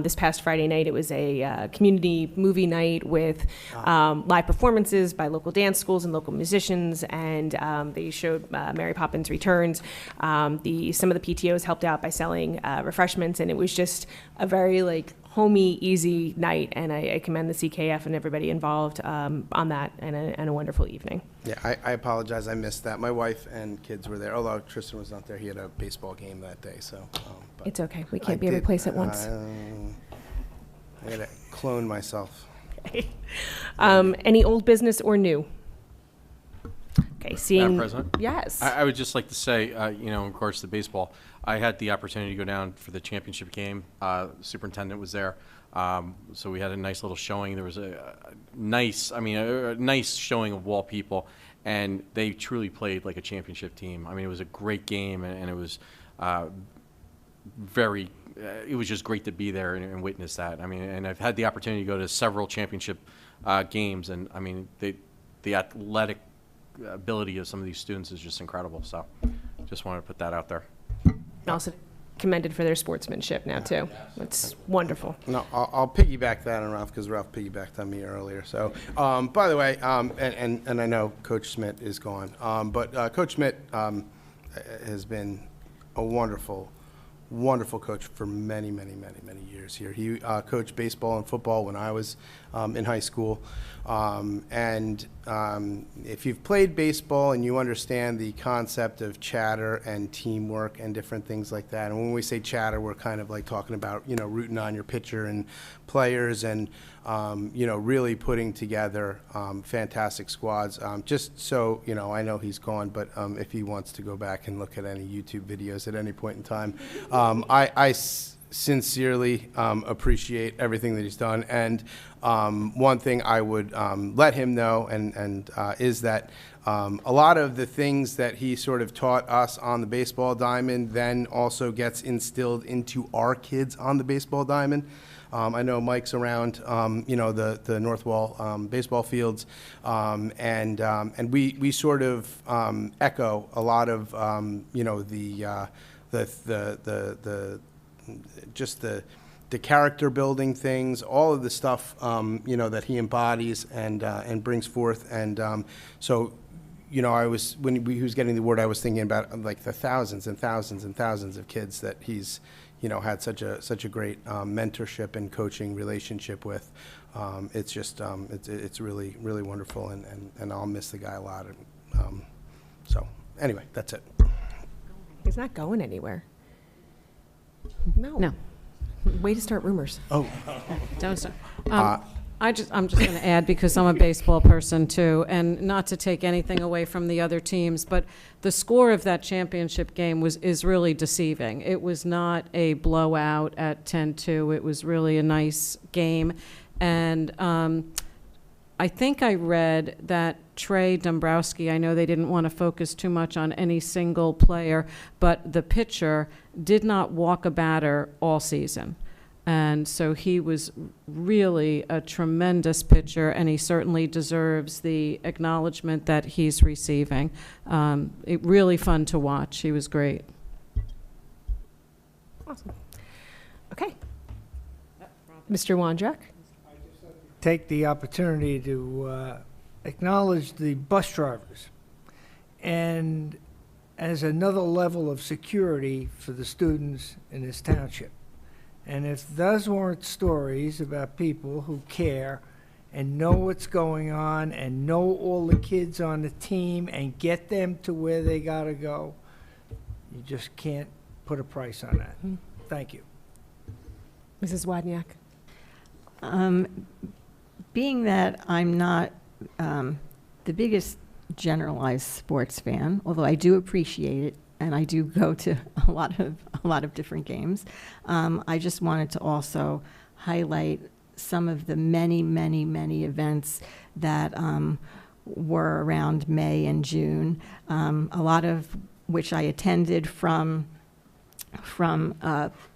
this past Friday night. It was a community movie night with live performances by local dance schools and local musicians, and they showed Mary Poppins Returns. Some of the PTOs helped out by selling refreshments, and it was just a very like homey, easy night, and I commend the CKF and everybody involved on that, and a wonderful evening. Yeah, I apologize. I missed that. My wife and kids were there, although Tristan was not there. He had a baseball game that day, so. But It's okay. We can't be every place at once. I gotta clone myself. Okay. Any old business or new? Okay, seeing. Madam President? Yes. I would just like to say, you know, in regards to baseball, I had the opportunity to go down for the championship game. Superintendent was there. So we had a nice little showing. There was a nice showing of Wall people, and they truly played like a championship team. I mean, it was a great game, and it was it was just great to be there and witness that. I mean, and I've had the opportunity to go to several championship games, and I mean, the athletic ability of some of these students is just incredible. So just wanted to put that out there. Also commended for their sportsmanship now too. That's wonderful. No, I'll piggyback that on Ralph because Ralph piggybacked on me earlier. So, by the way, and I know Coach Schmitt is gone, but Coach Schmitt has been a wonderful coach for many years here. He coached baseball and football when I was in high school. And if you've played baseball and you understand the concept of chatter and teamwork and different things like that, and when we say chatter, we're kind of like talking about, you know, rooting on your pitcher and players and, you know, really putting together fantastic squads. Just so, you know, I know he's gone, but if he wants to go back and look at any YouTube videos at any point in time, I sincerely appreciate everything that he's done. And one thing I would let him know and is that a lot of the things that he sort of taught us on the baseball diamond then also gets instilled into our kids on the baseball diamond. I know Mike's around, you know, the North Wall baseball fields, and we sort of echo a lot of, you know, just the character building things, all of the stuff, you know, that he embodies and brings forth. And so you know, he was getting the award, I was thinking about like the thousands and thousands and thousands of kids that he's, you know, had such a great mentorship and coaching relationship with. It's just, it's really, really wonderful, and I'll miss the guy a lot. So anyway, that's it. He's not going anywhere. No. Way to start rumors. Oh. Don't start. I'm just going to add, because I'm a baseball person too, and not to take anything away from the other teams, but the score of that championship game is really deceiving. It was not a blowout at 10-2. It was really a nice game. And I think I read that Trey Dombrowski, I know they didn't want to focus too much on any single player, but the pitcher did not walk a batter all season. And so he was really a tremendous pitcher, and he certainly deserves the acknowledgement that he's receiving. It really fun to watch. He was great. Awesome. Okay. Mr. Wonjak. Take the opportunity to acknowledge the bus drivers, and as another level of security for the students in this township. And if those weren't stories about people who care and know what's going on and know all the kids on the team and get them to where they got to go, you just can't put a price on that. Thank you. Mrs. Wadniak. Being that I'm not the biggest generalized sports fan, although I do appreciate it, and I do go to a lot of different games, I just wanted to also highlight some of the many events that were around May and June, a lot of which I attended, from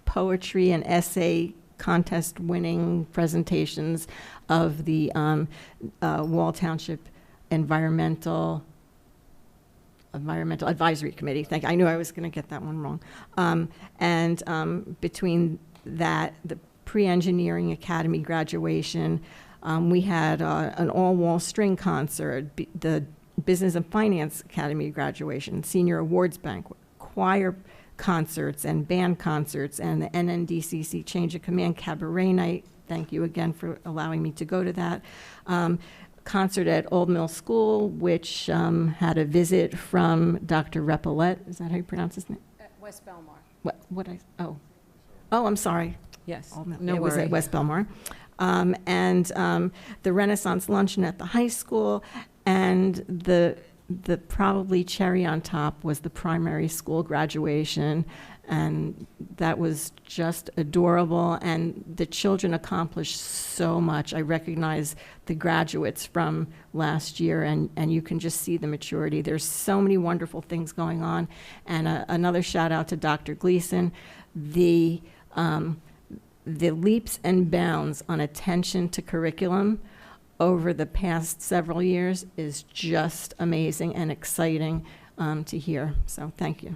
poetry and essay contest winning presentations of the Wall Township Environmental Advisory Committee. Thank you. I knew I was going to get that one wrong. And between that, the pre-engineering academy graduation, we had an all-wall string concert, the business and finance academy graduation, senior awards banquet, choir concerts and band concerts, and the NNDCC change of command cabaret night. Thank you again for allowing me to go to that. Concert at Old Mill School, which had a visit from Dr. Repollet. Is that how you pronounce his name? At West Belmar. Oh, I'm sorry. Yes, No, it was at West Belmar. And the Renaissance Luncheon at the high school, and the probably cherry on top was the primary school graduation, and that was just adorable, and the children accomplished so much. I recognize the graduates from last year, and you can just see the maturity. There's so many wonderful things going on. And another shout out to Dr. Gleason. The leaps and bounds on attention to curriculum over the past several years is just amazing and exciting to hear. So thank you.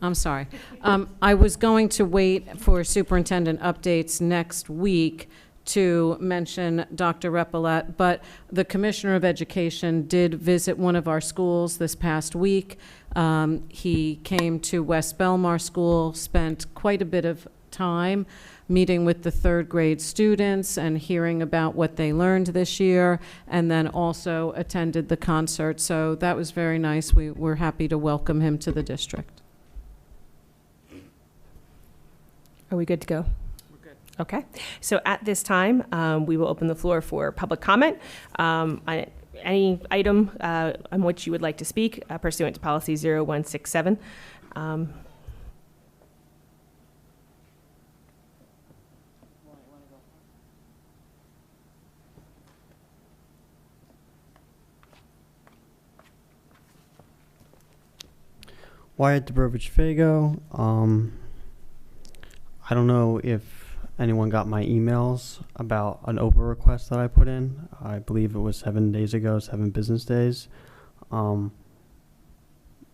I'm sorry. I was going to wait for superintendent updates next week to mention Dr. Repollet, but the Commissioner of Education did visit one of our schools this past week. He came to West Belmar School, spent quite a bit of time meeting with the third grade students and hearing about what they learned this year, and then also attended the concert. So that was very nice. We were happy to welcome him to the district. Are we good to go? We're good. Okay. So at this time, we will open the floor for public comment on any item on which you would like to speak pursuant to policy 0167. Wyatt Dubrovich-Fago. I don't know if anyone got my emails about an OPA request that I put in. I believe it was 7 days ago, 7 business days.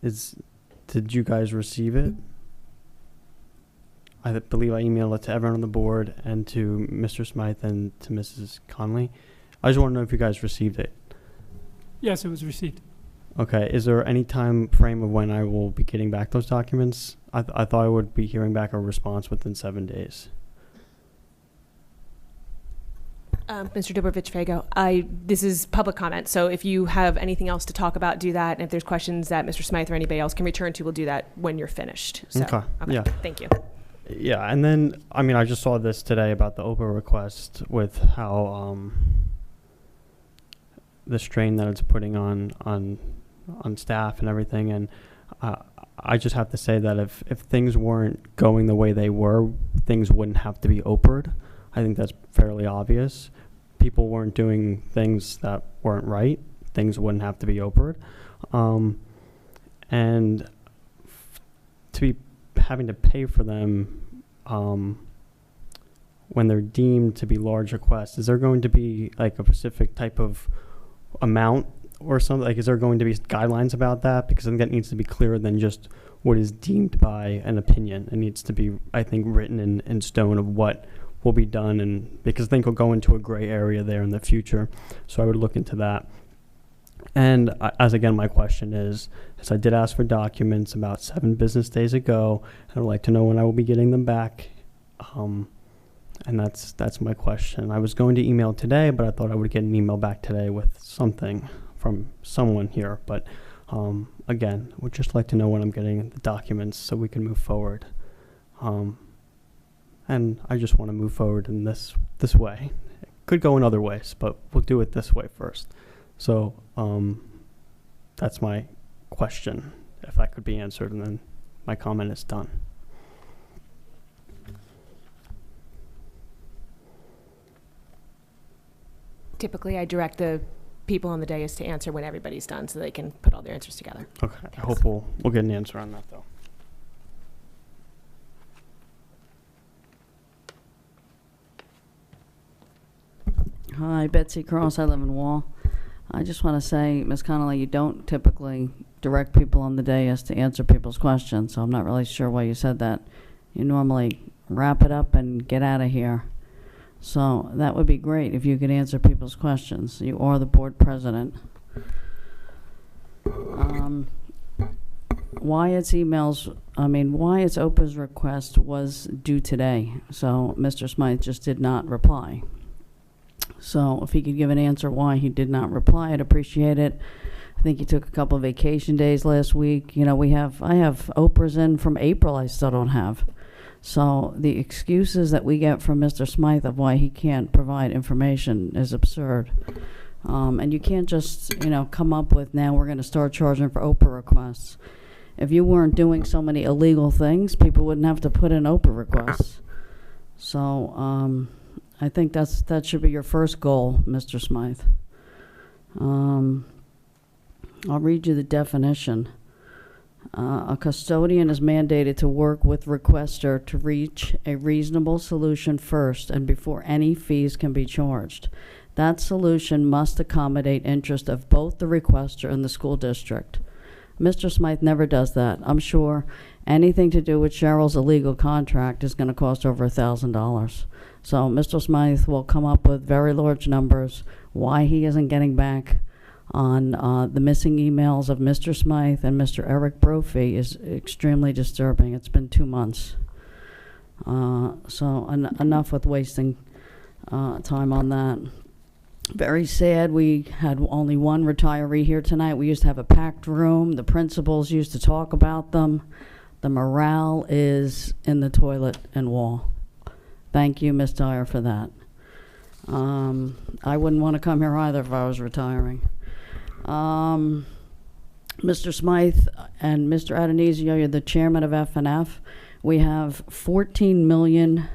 Did you guys receive it? I believe I emailed it to everyone on the board and to Mr. Smythe and to Mrs. Conley. I just want to know if you guys received it. Yes, it was received. Okay. Is there any time frame of when I will be getting back those documents? I thought I would be hearing back a response within 7 days. Mr. Dobrovich-Fago, this is public comment, so if you have anything else to talk about, do that. And if there's questions that Mr. Smythe or anybody else can return to, we'll do that when you're finished. So, Okay. Yeah. Thank you. Yeah, and then, I mean, I just saw this today about the Oprah request with how the strain that it's putting on staff and everything, and I just have to say that if things weren't going the way they were, things wouldn't have to be Oprah'd. I think that's fairly obvious. People weren't doing things that weren't right. Things wouldn't have to be Oprah'd. And to be having to pay for them when they're deemed to be large requests, is there going to be like a specific type of amount or something? Like, is there going to be guidelines about that? Because I think that needs to be clearer than just what is deemed by an opinion. It needs to be, I think, written in stone of what will be done, and because I think we'll go into a gray area there in the future. So I would look into that. And as again, my question is I did ask for documents about 7 business days ago. I would like to know when I will be getting them back. And that's my question. I was going to email today, but I thought I would get an email back today with something from someone here. But again, would just like to know when I'm getting the documents so we can move forward. And I just want to move forward in this way. It could go in other ways, but we'll do it this way first. So that's my question, if that could be answered, and then my comment is done. Typically, I direct the people on the dais to answer when everybody's done so they can put all their answers together. Okay. Thanks. I hope we'll get an answer on that, though. Hi, Betsy Cross. I live in Wall. I just want to say, Ms. Connolly, you don't typically direct people on the dais to answer people's questions, so I'm not really sure why you said that. You normally wrap it up and get out of here. So that would be great if you could answer people's questions. You are the board president. Wyatt's Oprah's request was due today, so Mr. Smythe just did not reply. So if he could give an answer why he did not reply, I'd appreciate it. I think he took a couple of vacation days last week. You know, I have Oprah's in from April I still don't have. So the excuses that we get from Mr. Smythe of why he can't provide information is absurd. And you can't just, come up with, now we're going to start charging for Oprah requests. If you weren't doing so many illegal things, people wouldn't have to put in Oprah requests. So I think that should be your first goal, Mr. Smythe. I'll read you the definition. A custodian is mandated to work with requester to reach a reasonable solution first and before any fees can be charged. That solution must accommodate interest of both the requester and the school district. Mr. Smythe never does that. I'm sure anything to do with Cheryl's illegal contract is going to cost over $1,000. So Mr. Smythe will come up with very large numbers. Why he isn't getting back on the missing emails of Mr. Smythe and Mr. Eric Brophy is extremely disturbing. It's been 2 months. So enough with wasting time on that. Very sad. We had only one retiree here tonight. We used to have a packed room. The principals used to talk about them. The morale is in the toilet and wall. Thank you, Ms. Dyer, for that. I wouldn't want to come here either if I was retiring. Mr. Smythe and Mr. Adonisio, you're the chairman of FNF. We have $14 million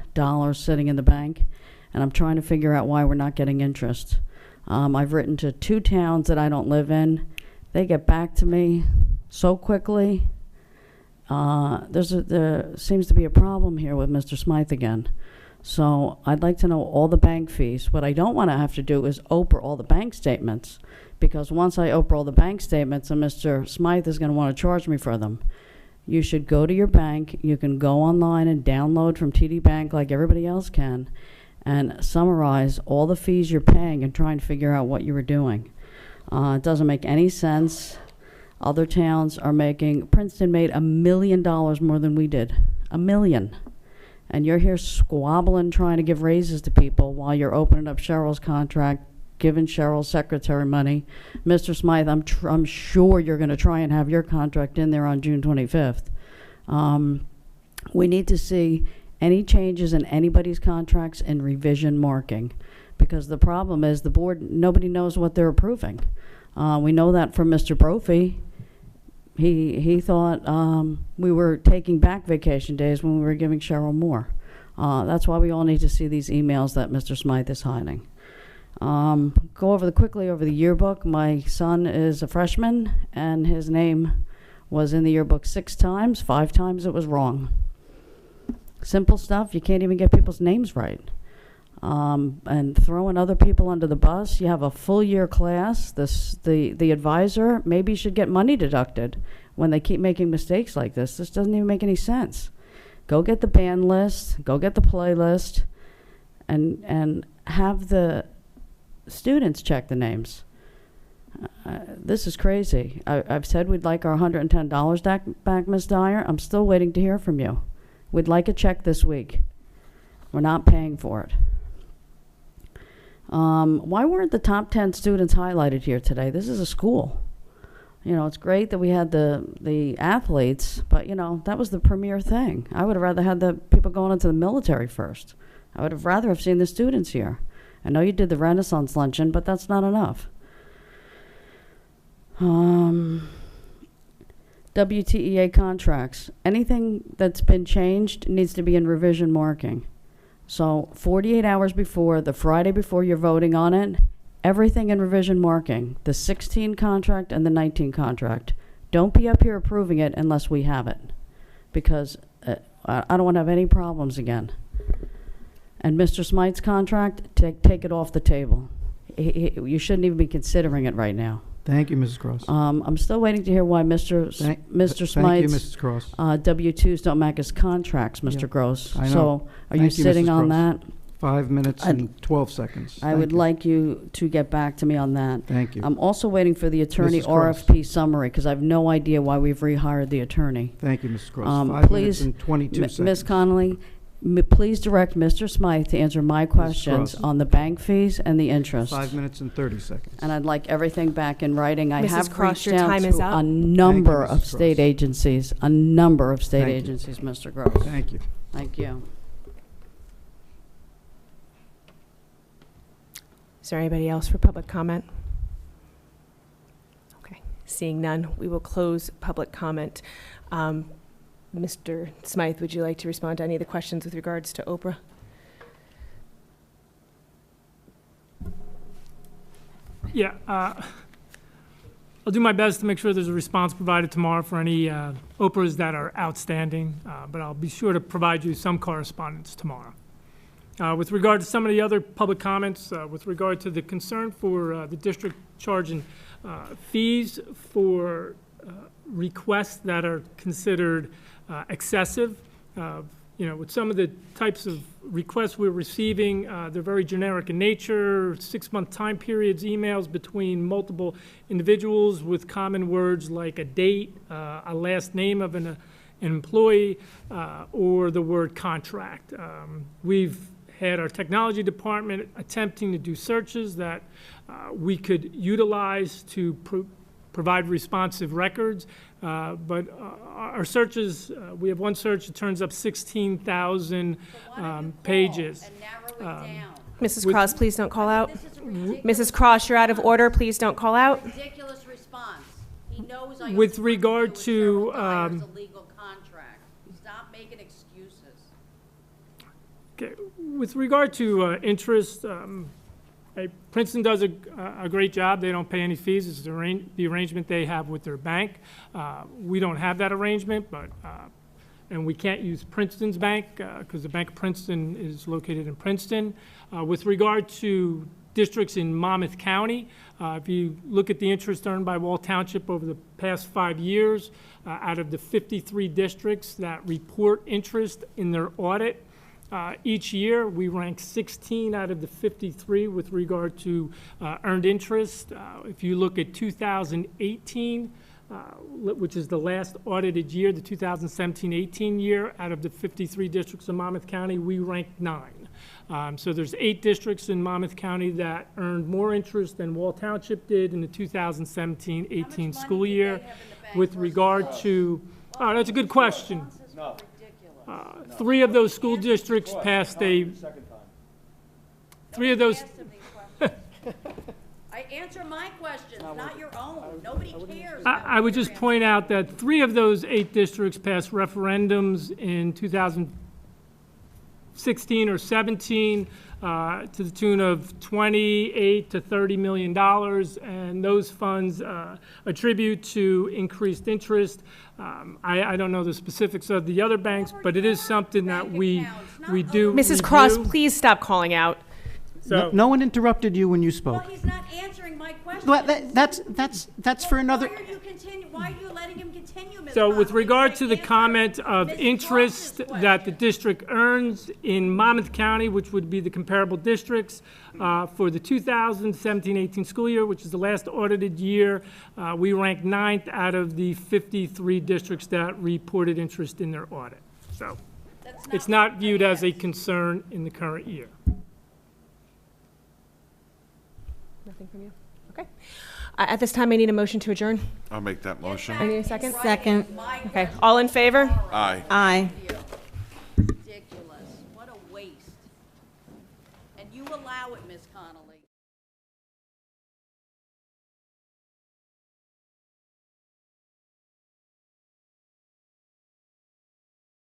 sitting in the bank, and I'm trying to figure out why we're not getting interest. I've written to 2 towns that I don't live in. They get back to me so quickly. There seems to be a problem here with Mr. Smythe again. So I'd like to know all the bank fees. What I don't want to have to do is Oprah all the bank statements, because once I Oprah all the bank statements, and Mr. Smythe is going to want to charge me for them. You should go to your bank. You can go online and download from TD Bank like everybody else can, and summarize all the fees you're paying and try and figure out what you were doing. It doesn't make any sense. Other towns are making, Princeton made $1 million more than we did. $1 million. And you're here squabbling, trying to give raises to people while you're opening up Cheryl's contract, giving Cheryl's secretary money. Mr. Smythe, I'm sure you're going to try and have your contract in there on June 25th. We need to see any changes in anybody's contracts and revision marking, because the problem is the board, nobody knows what they're approving. We know that from Mr. Brophy. He thought we were taking back vacation days when we were giving Cheryl more. That's why we all need to see these emails that Mr. Smythe is hiding. Go quickly over the yearbook. My son is a freshman, and his name was in the yearbook 6 times. 5 times it was wrong. Simple stuff. You can't even get people's names right. And throwing other people under the bus. You have a full year class. The advisor maybe should get money deducted when they keep making mistakes like this. This doesn't even make any sense. Go get the band list, go get the playlist, and have the students check the names. This is crazy. I've said we'd like our $110 back, Ms. Dyer. I'm still waiting to hear from you. We'd like a check this week. We're not paying for it. Why weren't the top 10 students highlighted here today? This is a school. You know, it's great that we had the athletes, but, you know, that was the premier thing. I would have rather had the people going into the military first. I would have rather have seen the students here. I know you did the Renaissance luncheon, but that's not enough. WTEA contracts. Anything that's been changed needs to be in revision marking. So 48 hours before, the Friday before you're voting on it, everything in revision marking, the 16 contract and the 19 contract. Don't be up here approving it unless we have it, because I don't want to have any problems again. And Mr. Smythe's contract, take it off the table. You shouldn't even be considering it right now. Thank you, Mrs. Cross. I'm still waiting to hear why Mr. Smythe's Thank you, Mrs. Cross. W-2s don't match his contracts, Mr. Yeah, Gross. I know. So are you sitting on that? 5 minutes and 12 seconds. I would like you to get back to me on that. Thank you. I'm also waiting for the attorney Mrs. Cross. RFP summary, because I have no idea why we've rehired the attorney. Thank you, Mrs. Cross. 5 please, minutes and 22 seconds. Ms. Connolly, please direct Mr. Smythe to answer my questions Cross. on the bank fees and the interest. 5 minutes and 30 seconds. And I'd like everything back in writing. I Mrs. have Cross, reached your out time is to up. a number Thank you, of Mrs. state Cross. agencies, a number of state Thank you. agencies, Mr. Gross. Thank you. Thank you. Is there anybody else for public comment? Okay, seeing none, we will close public comment. Mr. Smythe, would you like to respond to any of the questions with regards to Oprah? Yeah, I'll do my best to make sure there's a response provided tomorrow for any Oprahs that are outstanding, but I'll be sure to provide you some correspondence tomorrow. With regard to some of the other public comments, with regard to the concern for the district charging fees for requests that are considered excessive, you know, with some of the types of requests we're receiving, they're very generic in nature, 6-month time periods, emails between multiple individuals with common words like a date, a last name of an employee, or the word contract. We've had our technology department attempting to do searches that we could utilize to provide responsive records, but our searches, we have one search that turns up 16,000 pages. Mrs. Cross, please don't call out. Mrs. Cross, you're out of order. Please don't call out. Ridiculous response. He knows I With regard to a legal contract. Stop making excuses. Okay. With regard to interest, Princeton does a great job. They don't pay any fees. It's the arrangement they have with their bank. We don't have that arrangement, but and we can't use Princeton's bank because the Bank of Princeton is located in Princeton. With regard to districts in Monmouth County, if you look at the interest earned by Walsh Township over the past 5 years, out of the 53 districts that report interest in their audit, Each year, we rank 16 out of the 53 with regard to earned interest. If you look at 2018, which is the last audited year, the 2017-18 year, out of the 53 districts in Monmouth County, we ranked 9. So there's 8 districts in Monmouth County that earned more interest than Wall Township did in the 2017-18 school year. With regard to, oh, that's a good question. 3 of those school districts passed a, 3 of those, I answer my questions, not your own. Nobody cares. I would just point out that 3 of those 8 districts passed referendums in 2016 or 17 to the tune of $28 to $30 million, and those funds attribute to increased interest. I don't know the specifics of the other banks, but it is something that we do. Mrs. Cross, please stop calling out. No, no one interrupted you when you spoke. Well, he's not answering my question. Well, that's for another. Why are you letting him continue, Ms. So with Conley? regard to the comment of interest that the district earns in Monmouth County, which would be the comparable districts, for the 2017-18 school year, which is the last audited year, we ranked 9th out of the 53 districts that reported interest in their audit. So it's not viewed as a concern in the current year. Nothing from you? Okay. At this time, I need a motion to adjourn. I'll make that motion. I need a second? Second. Okay. All in favor? Aye. Aye.